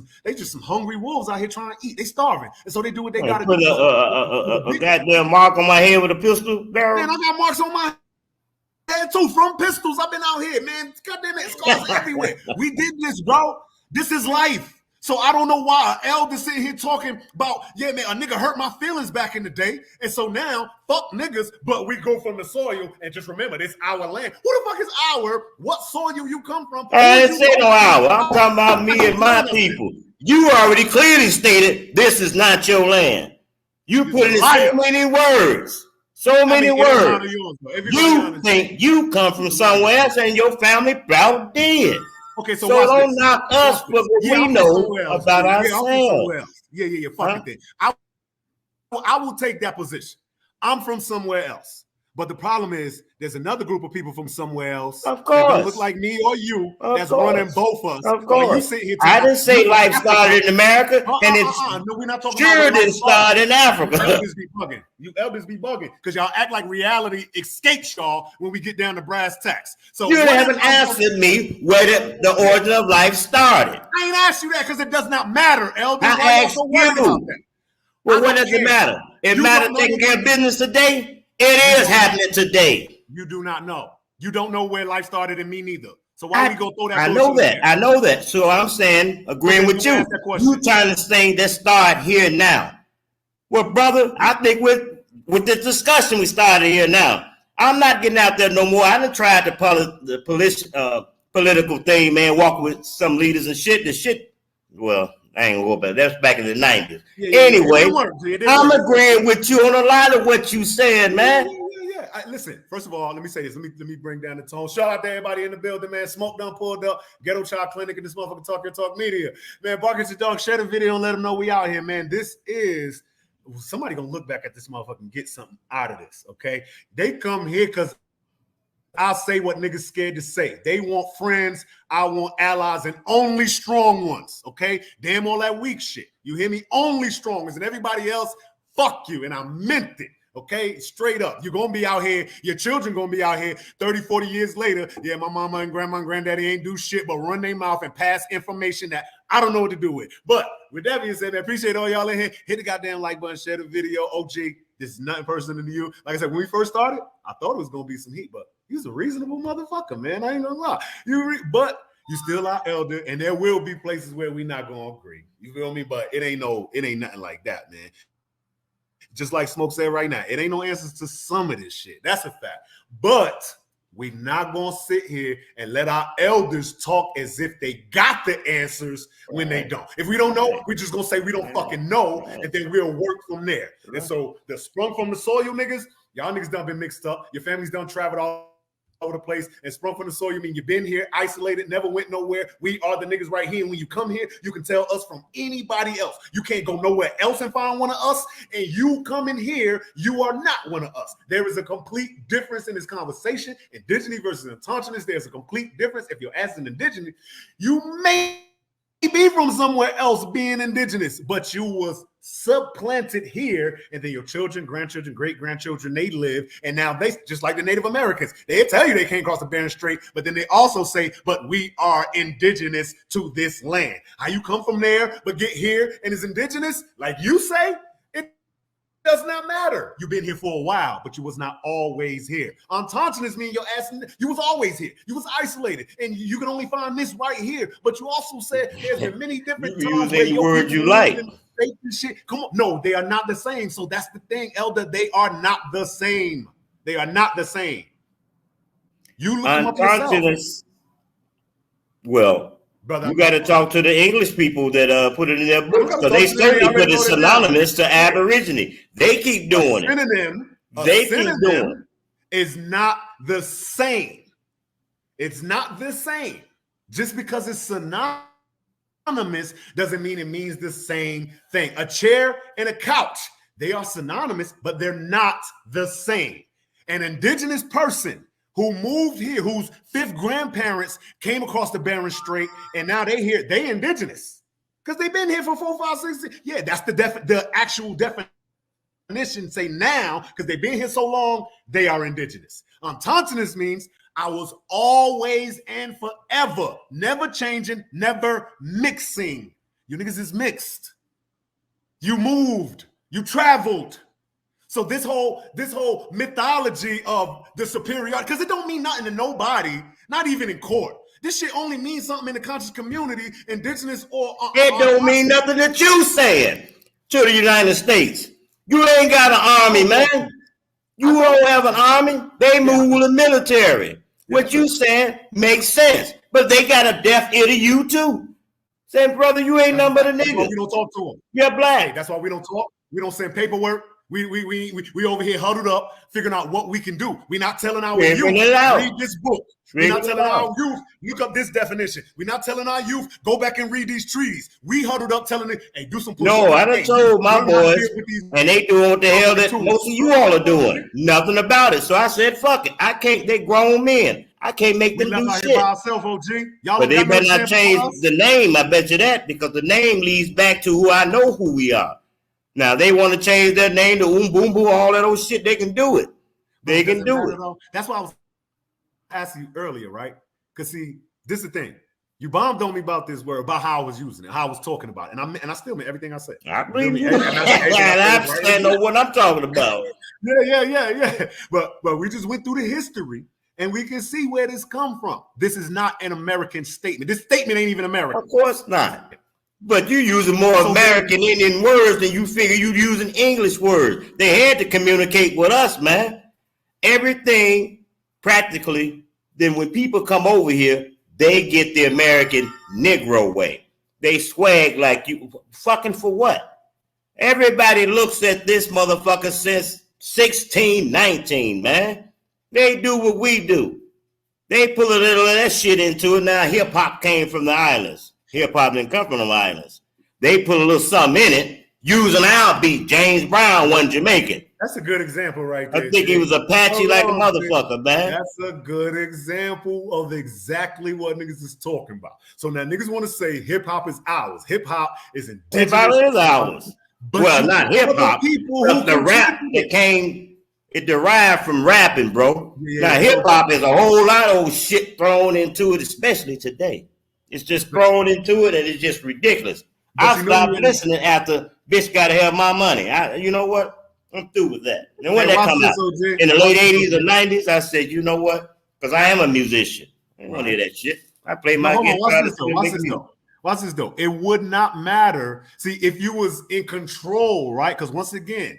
some hungry wolves out here trying to eat. They starving, and so they do what they gotta put do. A goddamn mark on my head with a pistol barrel. Man, I got marks on my head too from pistols. I've been out here, man. Goddamn it, scars everywhere. We did this, bro. This is life. So I don't know why an elder sitting here talking about, yeah, man, a nigga hurt my feelings back in the day. And so now, fuck niggas, but we go from the soil. And just remember, this our land. Who the fuck is our? What soil you come from? I didn't say no our. I'm talking about me and my people. You already clearly stated this is not your land. You put in so many words. So many words. You think you come from somewhere else and your family proud dead. Okay, so don't knock us for what we know about ourselves. Yeah. Fuck it then. I will take that position. I'm from somewhere else. But the problem is, there's another group of people from somewhere else. Of course. That don't look like me or you. That's running both of us. Of course. Here I didn't say life started in America, and it's no, we're not talking sure about didn't start in Africa. You elders be bugging because y'all act like reality escapes y'all when we get down to brass tacks. So you haven't answered me where the origin of life started. I ain't asked you that because it does not matter, elders. I asked you. Well, what does it matter? It matters taking care of business today. It is happening today. You do not know. You don't know where life started in me neither. So why we go throw that? I know that. So I'm saying, agreeing with you. You trying to say that start here now. Well, brother, I think with this discussion we started here now, I'm not getting out there no more. I done tried the political thing, man, walking with some leaders and shit. The shit, well, I ain't gonna go about that. That's back in the 90s. Anyway, I'm agreeing with you on a lot of what you said, man. Yeah. Listen, first of all, let me say this. Let me bring down the tone. Shout out to everybody in the building, man. Smoke done pulled up. Ghetto Child Clinic and this motherfucker Talk Your Talk Media. Man, bark at your dog. Share the video and let them know we out here, man. This is somebody gonna look back at this motherfucker and get something out of this, okay? They come here because I'll say what niggas scared to say. They want friends. I want allies and only strong ones. Okay. Damn all that weak shit. You hear me? Only strong ones and everybody else. Fuck you. And I meant it. Okay. Straight up. You're going to be out here. Your children going to be out here 30, 40 years later. Yeah. My mama and grandma and granddaddy ain't do shit, but run their mouth and pass information that I don't know what to do with. But with that being said, man, appreciate all y'all in here. Hit the goddamn like button, share the video. OG, this is nothing personal to you. Like I said, when we first started, I thought it was going to be some heat, but he's a reasonable motherfucker, man. I ain't gonna lie. But you still our elder, and there will be places where we not gonna agree. You feel me? But it ain't nothing like that, man. Just like Smoke said right now, it ain't no answers to some of this shit. That's a fact. But we not gonna sit here and let our elders talk as if they got the answers when they don't. If we don't know, we're just gonna say we don't fucking know, and then we'll work from there. And so the sprung from the soil niggas, y'all niggas done been mixed up. Your family's done traveled all over the place, and sprung from the soil, you mean you've been here, isolated, never went nowhere. We are the niggas right here. And when you come here, you can tell us from anybody else. You can't go nowhere else and find one of us. And you come in here, you are not one of us. There is a complete difference in this conversation. Indigenous versus Indigenous. There's a complete difference. If you're asking Indigenous, you may be from somewhere else being indigenous, but you was supplanted here, and then your children, grandchildren, great-grandchildren, they live, and now they, just like the Native Americans, they tell you they can't cross the Bering Strait, but then they also say, but we are indigenous to this land. How you come from there, but get here and is indigenous, like you say, it does not matter. You've been here for a while, but you was not always here. Ontogynous means your ass, you was always here. You was isolated, and you can only find this right here. But you also said there's been many different you times use any word you like. Shit. Come on, no, they are not the same. So that's the thing, Elder. They are not the same. They are not the same. You look them up yourself. Well, brother, you got to talk to the English people that put it in their books, because they certainly put it synonymous to aborigine. They keep doing it. They keep doing it. Is not the same. It's not the same. Just because it's synonymous doesn't mean it means the same thing. A chair and a couch, they are synonymous, but they're not the same. An indigenous person who moved here, whose fifth grandparents came across the Bering Strait, and now they here, they indigenous because they've been here for 4, 5, 6. Yeah, that's the actual definition. Say now, because they've been here so long, they are indigenous. Ontogynous means I was always and forever, never changing, never mixing. You niggas is mixed. You moved, you traveled. So this whole mythology of the superiority, because it don't mean nothing to nobody, not even in court. This shit only means something in the conscious community, indigenous or it don't mean nothing that you saying to the United States. You ain't got an army, man. You don't have an army. They move with the military. What you saying makes sense, but they got a deaf ear to you too. Saying, brother, you ain't nothing but a nigga. We don't talk to them. You're black. Hey, that's why we don't talk. We don't send paperwork. We over here huddled up, figuring out what we can do. We're not telling our youth, read this book. We're not telling our youth, look up this definition. We're not telling our youth, go back and read these trees. We huddled up telling them, hey, do some push-ups. No, I done told my boys, and they doing what the hell that most of you all are doing. Nothing about it. So I said, fuck it. I can't, they grown men. I can't make them do shit. But they better not change the name, I bet you that, because the name leads back to who I know who we are. Now they want to change their name to boom boom, all that old shit. They can do it. They can do it. That's why I was asking you earlier, right? Because see, this is the thing. You bombed on me about this word, about how I was using it, how I was talking about it, and I still meant everything I said. I believe you. I stand on what I'm talking about. Yeah. But we just went through the history, and we can see where this come from. This is not an American statement. This statement ain't even American. Of course not. But you using more American Indian words than you figure you using English words. They had to communicate with us, man. Everything practically, then when people come over here, they get the American Negro way. They swag like you. Fucking for what? Everybody looks at this motherfucker since 1619, man. They do what we do. They pull a little of that shit into it. Now hip hop came from the islands. Hip hop didn't come from the islands. They put a little something in it, using our beat. James Brown wasn't Jamaican. That's a good example right there. I think he was Apache like a motherfucker, man. That's a good example of exactly what niggas is talking about. So now niggas want to say hip hop is ours. Hip hop is indigenous. Hip hop is ours. Well, not hip hop. The rap that came, it derived from rapping, bro. Yeah, now hip hop is a whole lot of old shit thrown into it, especially today. It's just thrown into it, and it's just ridiculous. I stopped listening after bitch gotta have my money. You know what? I'm through with that. And when that come out in the late 80s or 90s, I said, you know what? Because I am a musician. I don't hear that shit. I play my guitar. Watch this though. It would not matter. See, if you was in control, right? Because once again,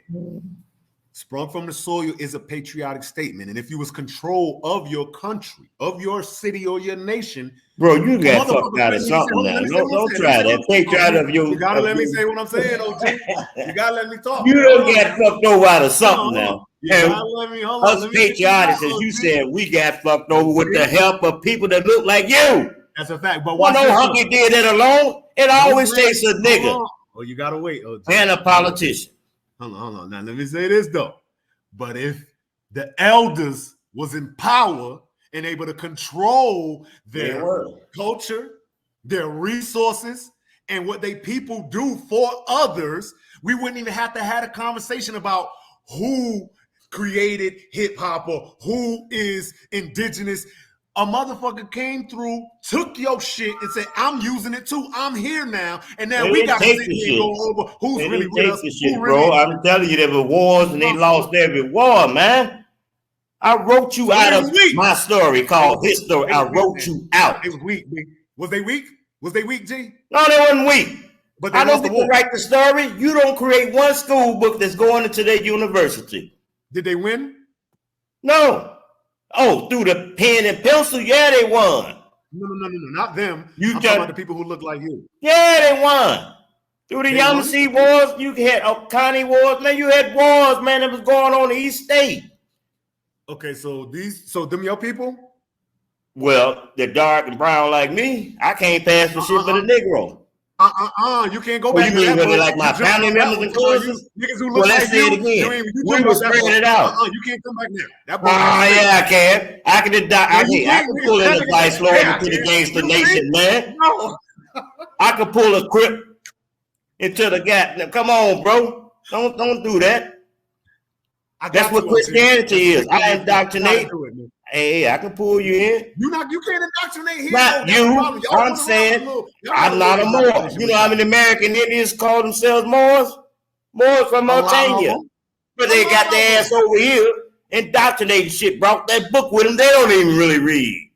sprung from the soil is a patriotic statement. And if you was control of your country, of your city or your nation, bro, you got fucked out of something now. Don't try that. Patriotic of you. You gotta let me say what I'm saying, OG. You gotta let me talk. You don't get fucked over out of something now. You gotta let me, hold on. Us patriotics, as you said, we got fucked over with the help of people that look like you. That's a fact. But well, no hunky did that alone. It always takes a nigga. Oh, you gotta wait, OG. And a politician. Hold on. Now let me say this though. But if the elders was in power and able to control their culture, their resources, and what they people do for others, we wouldn't even have to have a conversation about who created hip hop or who is indigenous. A motherfucker came through, took your shit, and said, "I'm using it too. I'm here now." And now we got to sit here and go over who's really with us. Shit, bro. I'm telling you, there were wars and they lost every war, man. I wrote you out of my story called History. I wrote you out. It was weak. Was they weak? Was they weak, G? No, they wasn't weak. But I don't get to write the story. You don't create one school book that's going into their university. Did they win? No. Oh, through the pen and pencil? Yeah, they won. No, not them. I'm talking about the people who look like you. Yeah, they won. Through the Yamasee Wars, you had Oconee Wars. Man, you had wars, man, that was going on in the East State. Okay, so them your people? Well, they're dark and brown like me. I can't pass for shit for the Negro. You can't go back. You mean really like my family members and cousins? Niggas who look let's like say it again. We were spreading it out. You can't come back now. Yeah, I can. I can pull in a Vice Lord into the gangster nation, man. No. I can pull a Crip into the gap. Now, come on, bro. Don't do that. That's what Christianity is. I indoctrinate. Hey, I can pull you in. You can't indoctrinate here. Not you. I'm saying I'm not a Moor. You know how many American Indians call themselves Moors? Moors from Mauritania. But they got their ass over here indoctrinating shit. Brought that book with them. They don't even really read.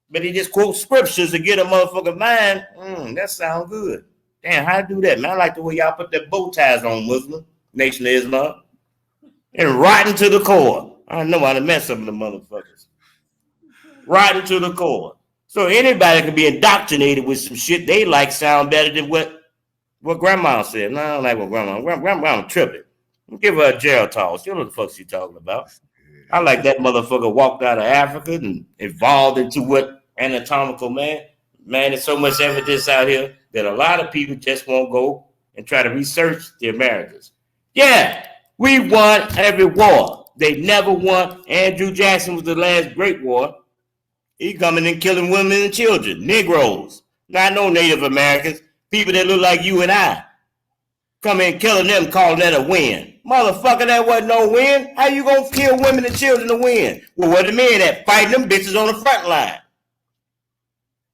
But they just quote scriptures to get a motherfucker mind. That sounds good. Damn, how to do that, man? I like the way y'all put that bow ties on, Muslim, Nation of Islam. And rotten to the core. I know how to mess up with the motherfuckers. Right into the core. So anybody can be indoctrinated with some shit they like sound better than what grandma said. No, I don't like what grandma tripping. Give her a jail toss. You know what the fuck she talking about. I like that motherfucker walked out of Africa and evolved into what anatomical man. Man, there's so much evidence out here that a lot of people just won't go and try to research the Americas. Yeah, we won every war. They never won. Andrew Jackson was the last great war. He coming and killing women and children, Negroes, not no Native Americans, people that look like you and I. Coming and killing them, calling that a win. Motherfucker, that wasn't no win. How you gonna kill women and children to win? Well, where the men at? Fighting them bitches on the front line.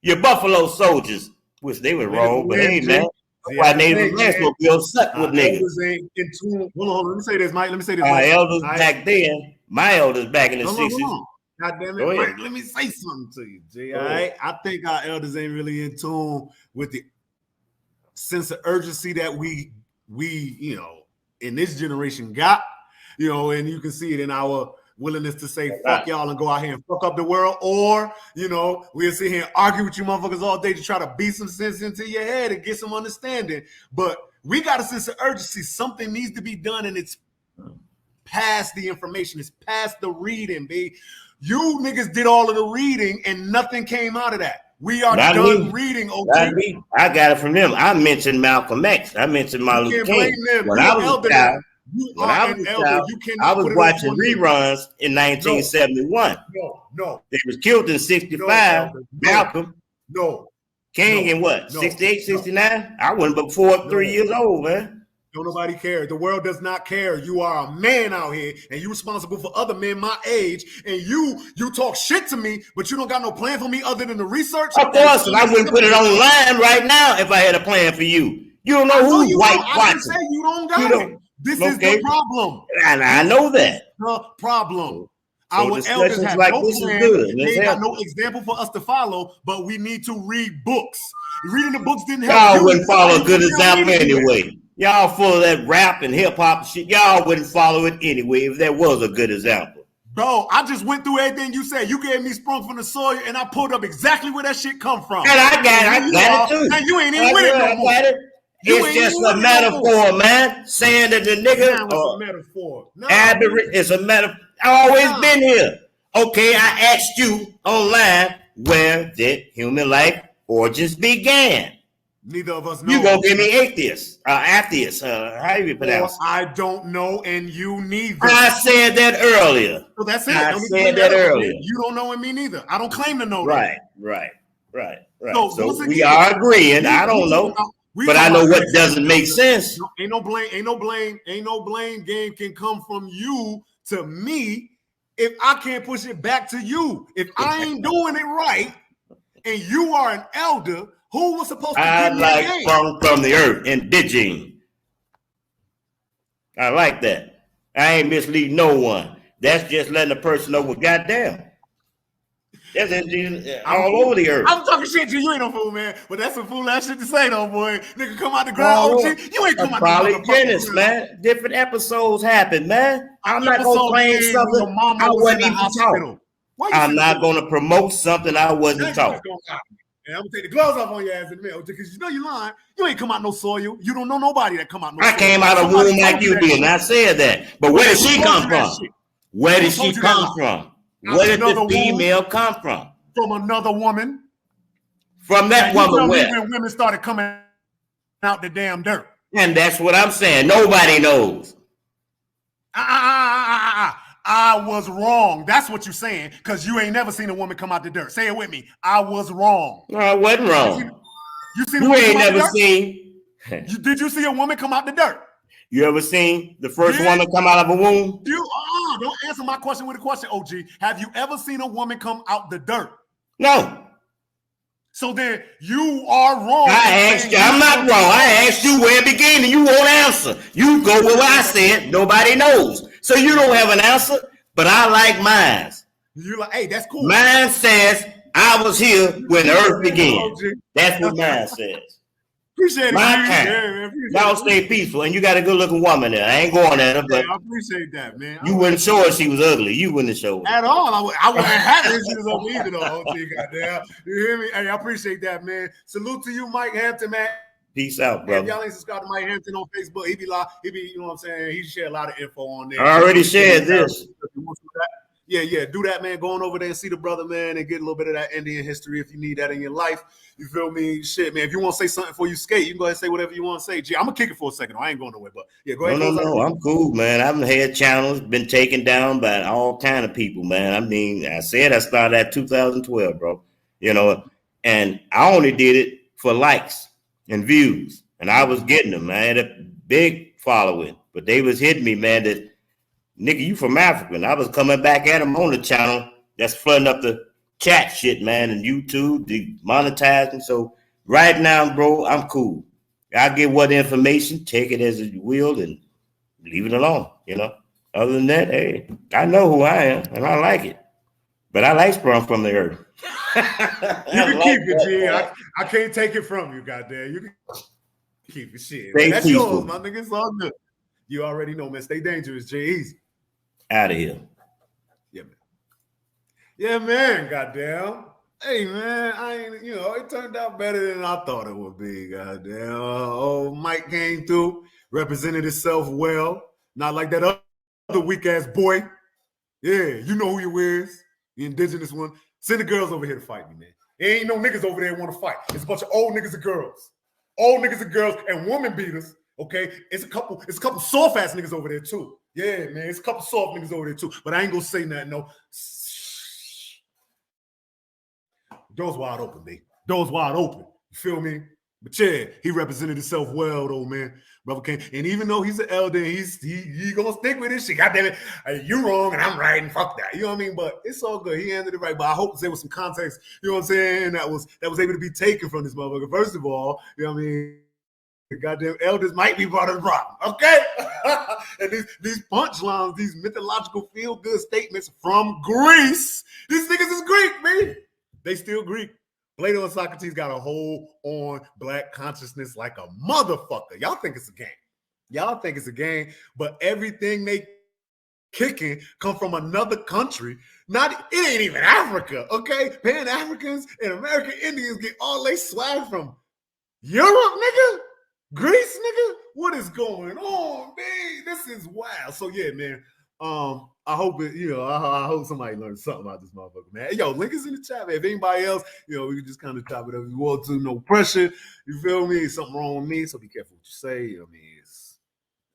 Your Buffalo Soldiers, which they were wrong, but hey, man. Why Native Americans will be suck with niggas. Hold on, let me say this, Mike. Our elders back then, my elders back in the 60s. God damn it. Wait, let me say something to you, G. All right. I think our elders ain't really in tune with the sense of urgency that we in this generation got, and you can see it in our willingness to say fuck y'all and go out here and fuck up the world, or we'll sit here and argue with you motherfuckers all day to try to beat some sense into your head and get some understanding. But we got a sense of urgency. Something needs to be done, and it's past the information. It's past the reading, baby. You niggas did all of the reading and nothing came out of that. We are done reading, OG. I got it from them. I mentioned Malcolm X. I mentioned Martin Luther King. When I was a child, I was watching reruns in 1971. No. They was killed in 65. Malcolm. No. King in what? 68, 69? I wasn't but 3 years old, man. Don't nobody care. The world does not care. You are a man out here, and you're responsible for other men my age, and you talk shit to me, but you don't got no plan for me other than the research? Of course, and I wouldn't put it online right now if I had a plan for you. You don't know who white watching. I didn't say you don't got it. This is the problem. And I know that. The problem. So Our elders discussions have like no this is plan. good. and They it's got healthy. no example for us to follow, but we need to read books. Reading the books didn't help Y'all you. wouldn't follow a good You don't example need to do that. anyway. Y'all full of that rap and hip hop shit. Y'all wouldn't follow it anyway if there was a good example. Bro, I just went through everything you said. You gave me Sprung from the soil, and I pulled up exactly where that shit come from. And I got it too. And you ain't even I with it no got more. it. You It's ain't just even a with it no more. metaphor, man. Saying that the Now nigga it's a metaphor. No, it's a metaphor. I've always Nah. been here. Okay, I asked you online where did human life origins began. neither of us know. You gonna give me atheist, how do you pronounce it? I don't know, and you neither. I said that earlier. So that's it. I Don't need to said bring that up earlier. again. You don't know, and me neither. I don't claim to know Right. So, So once we again, are agreeing. I don't know, but I know what doesn't make sense. Ain't no blame game can come from you to me if I can't push it back to you. If I ain't doing it right, and you are an elder, who was supposed to I give me like a game? sprung from the earth, indigene. I like that. I ain't misleading no one. That's just letting a person know what goddamn. That's all over the earth. I'm talking shit to you. You ain't no fool, man. But that's some fool ass shit to say, though, boy. Nigga, come out the ground, OG. You ain't come out the Apologetics, ground. man. Different episodes happen, man. I'm not Episode gonna claim came when something your mama I was wasn't in the even hospital. taught. Why you I'm say not that? gonna promote something I Now wasn't you taught. just gonna copy me. And I'm gonna take the gloves off on your ass in a minute, because you know you lying. You ain't come out no soil. You don't know nobody that come out no soil. I came out of Somebody womb told like you that did, shit. and I said that. But where did Who she told come you that from? shit? Where Who did told she you that come lie? from? Out Where did another the womb? female come from? From another woman. From that Now, you woman tell me where? when women started coming out the damn dirt. And that's what I'm saying. Nobody knows. I was wrong. That's what you're saying, because you ain't never seen a woman come out the dirt. Say it with me. I was wrong. No, I wasn't wrong. You seen a You woman ain't come out the never dirt? seen. Did you see a woman come out the dirt? You ever seen the first Yeah. woman come out of a womb? Don't answer my question with a question, OG. Have you ever seen a woman come out the dirt? No. So then you are wrong. I asked you. I'm not wrong. I asked you where it began, and you won't answer. You go with what I said. Nobody knows. So you don't have an answer, but I like mine. You like, hey, that's cool. Mine says I was here when the earth began. OG. That's what mine says. Appreciate it, My G. time. Yeah, man, appreciate Y'all it. stay peaceful, and you got a good-looking woman there. I ain't going at her, but I appreciate that, man. you wouldn't show her she was ugly. You wouldn't have showed her. At all. I wouldn't have it if she was on me either, though. OG, goddamn. You hear me? Hey, I appreciate that, man. Salute to you, Mike Hampton, man. Peace out, If brother. y'all ain't subscribed to Mike Hampton on Facebook, he be, you know what I'm saying? He share a lot of info on there. I already shared this. Yeah, do that, man. Going over there and see the brother, man, and get a little bit of that Indian history if you need that in your life. You feel me? Shit, man. If you want to say something before you skate, you can go ahead and say whatever you want to say. Gee, I'm gonna kick it for a second. I ain't going nowhere, but yeah, go ahead. No. I'm cool, man. I've had channels been taken down by all kind of people, man. I mean, I said I started at 2012, bro. You know, and I only did it for likes and views, and I was getting them. I had a big following, but they was hitting me, man. That nigga, you from Africa? And I was coming back at them on the channel that's flooding up the chat shit, man, and YouTube, demonetizing. So right now, bro, I'm cool. I get what information, take it as you will, and leave it alone, you know. Other than that, hey, I know who I am, and I like it. But I like Sprung from the earth. You can keep it, G. I can't take it from you, goddamn. You can keep it, shit. Stay That's peaceful. yours, my nigga. It's all good. You already know, man. Stay dangerous, Jay. Easy. Out of here. Yeah, man. Yeah, man. Goddamn. Hey, man. It turned out better than I thought it would be. Goddamn. Old Mike came through, represented himself well. Not like that other weak ass boy. Yeah, you know who you is. The indigenous one. Send the girls over here to fight me, man. There ain't no niggas over there want to fight. It's a bunch of old niggas and girls. Old niggas and girls and woman beaters. Okay, it's a couple soft ass niggas over there too. Yeah, man, it's a couple soft niggas over there too. But I ain't gonna say nothing, no. Doors wide open, babe. Doors wide open. You feel me? But yeah, he represented himself well, though, man. Brother came, and even though he's an elder, he gonna stick with this shit. Goddamn it, you wrong and I'm right, and fuck that. You know what I mean? But it's all good. He handled it right. But I hope there was some context. You know what I'm saying? That was able to be taken from this motherfucker. First of all, you know what I mean? The goddamn elders might be part of the problem, okay? And these punchlines, these mythological feel-good statements from Greece, these niggas is Greek, man. They still Greek. Plato and Socrates got a hold on black consciousness like a motherfucker. Y'all think it's a game. Y'all think it's a game, but everything they kicking come from another country. It ain't even Africa, okay? Pan-Africans and American Indians get all they swag from Europe, nigga? Greece, nigga? What is going on, man? This is wild. So yeah, man. I hope I hope somebody learns something about this motherfucker, man. Hey, yo, link is in the chat, man. If anybody else, we can just kind of chop it up if you want to. No pressure. You feel me? Something wrong with me, so be careful what you say. I mean,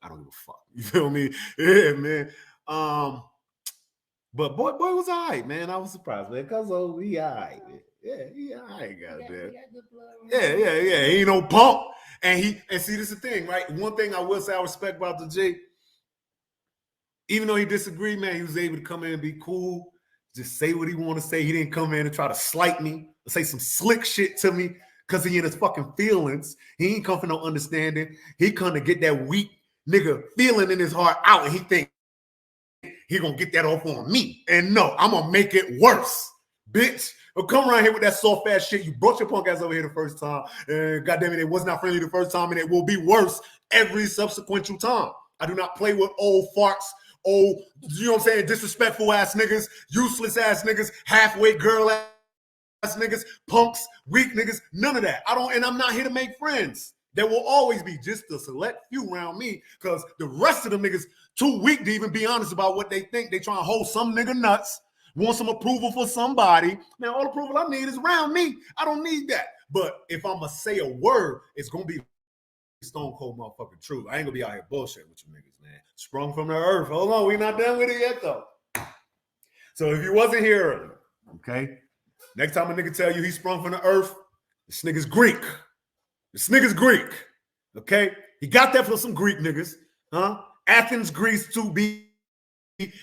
I don't give a fuck. You feel me? Yeah, man. But boy was all right, man. I was surprised, man. Cuz he all right, man. Yeah, he all right, goddamn. Yeah. He ain't no punk. And see, this is the thing, right? One thing I will say I respect about the J, even though he disagreed, man, he was able to come in and be cool, just say what he want to say. He didn't come in and try to slight me, or say some slick shit to me because he in his fucking feelings. He ain't come for no understanding. He come to get that weak nigga feeling in his heart out, and he think he gonna get that off on me. And no, I'm gonna make it worse, bitch. Come around here with that soft ass shit. You brought your punk ass over here the first time, and goddamn it was not friendly the first time, and it will be worse every subsequent time. I do not play with old farts, old, you know what I'm saying, disrespectful ass niggas, useless ass niggas, halfway girl ass niggas, punks, weak niggas, none of that. And I'm not here to make friends. There will always be just a select few around me because the rest of them niggas too weak to even be honest about what they think. They trying to hold some nigga nuts, want some approval for somebody. Man, all approval I need is around me. I don't need that. But if I'm going to say a word, it's going to be stone cold motherfucking truth. I ain't going to be out here bullshit with you niggas, man. Sprung from the earth. Hold on, we not done with it yet, though. So if you wasn't here earlier, okay, next time a nigga tell you he sprung from the earth, this nigga's Greek. This nigga's Greek, okay? He got that from some Greek niggas, huh? Athens, Greece, to be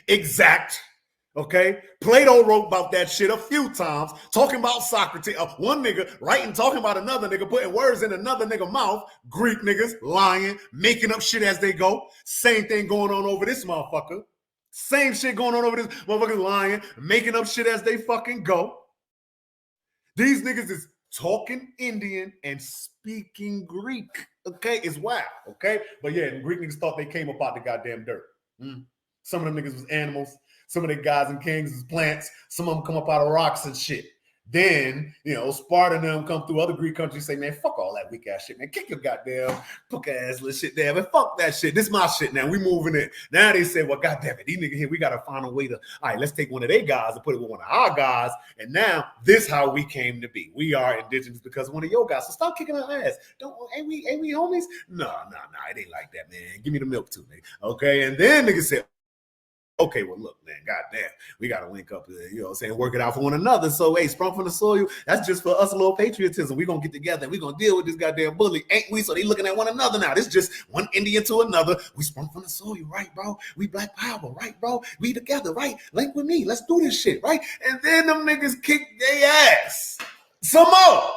exact, okay? Plato wrote about that shit a few times, talking about Socrates. One nigga writing, talking about another nigga, putting words in another nigga mouth. Greek niggas lying, making up shit as they go. Same thing going on over this motherfucker. Same shit going on over this motherfucker lying, making up shit as they fucking go. These niggas is talking Indian and speaking Greek. Okay, it's wild. Okay, but yeah, the Greek niggas thought they came up out the goddamn dirt. Some of them niggas was animals. Some of the guys and kings was plants. Some of them come up out of rocks and shit. Then, Sparta and them come through other Greek countries say, man, fuck all that weak ass shit, man. Kick your goddamn punk ass little shit there, man. Fuck that shit. This is my shit now. We moving it. Now they say, well, goddamn it, these niggas here, we got to find a way to, all right, let's take one of their guys and put it with one of our guys. And now this how we came to be. We are indigenous because of one of your guys. So stop kicking our ass. Ain't we homies? No, it ain't like that, man. Give me the milk too, nigga. Okay, and then niggas said, okay, well, look, man, goddamn, we got to link up, work it out for one another. So, hey, sprung from the soil, that's just for us a little patriotism. We're going to get together and we're going to deal with this goddamn bully, ain't we? So they looking at one another now. This is just one Indian to another. We sprung from the soil, right, bro? We black power, right, bro? We together, right? Link with me. Let's do this shit, right? And then them niggas kick their ass. Some more.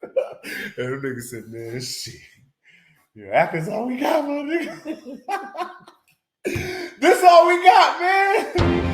And them niggas said, man, shit. That's all we got, my nigga. This all we got, man.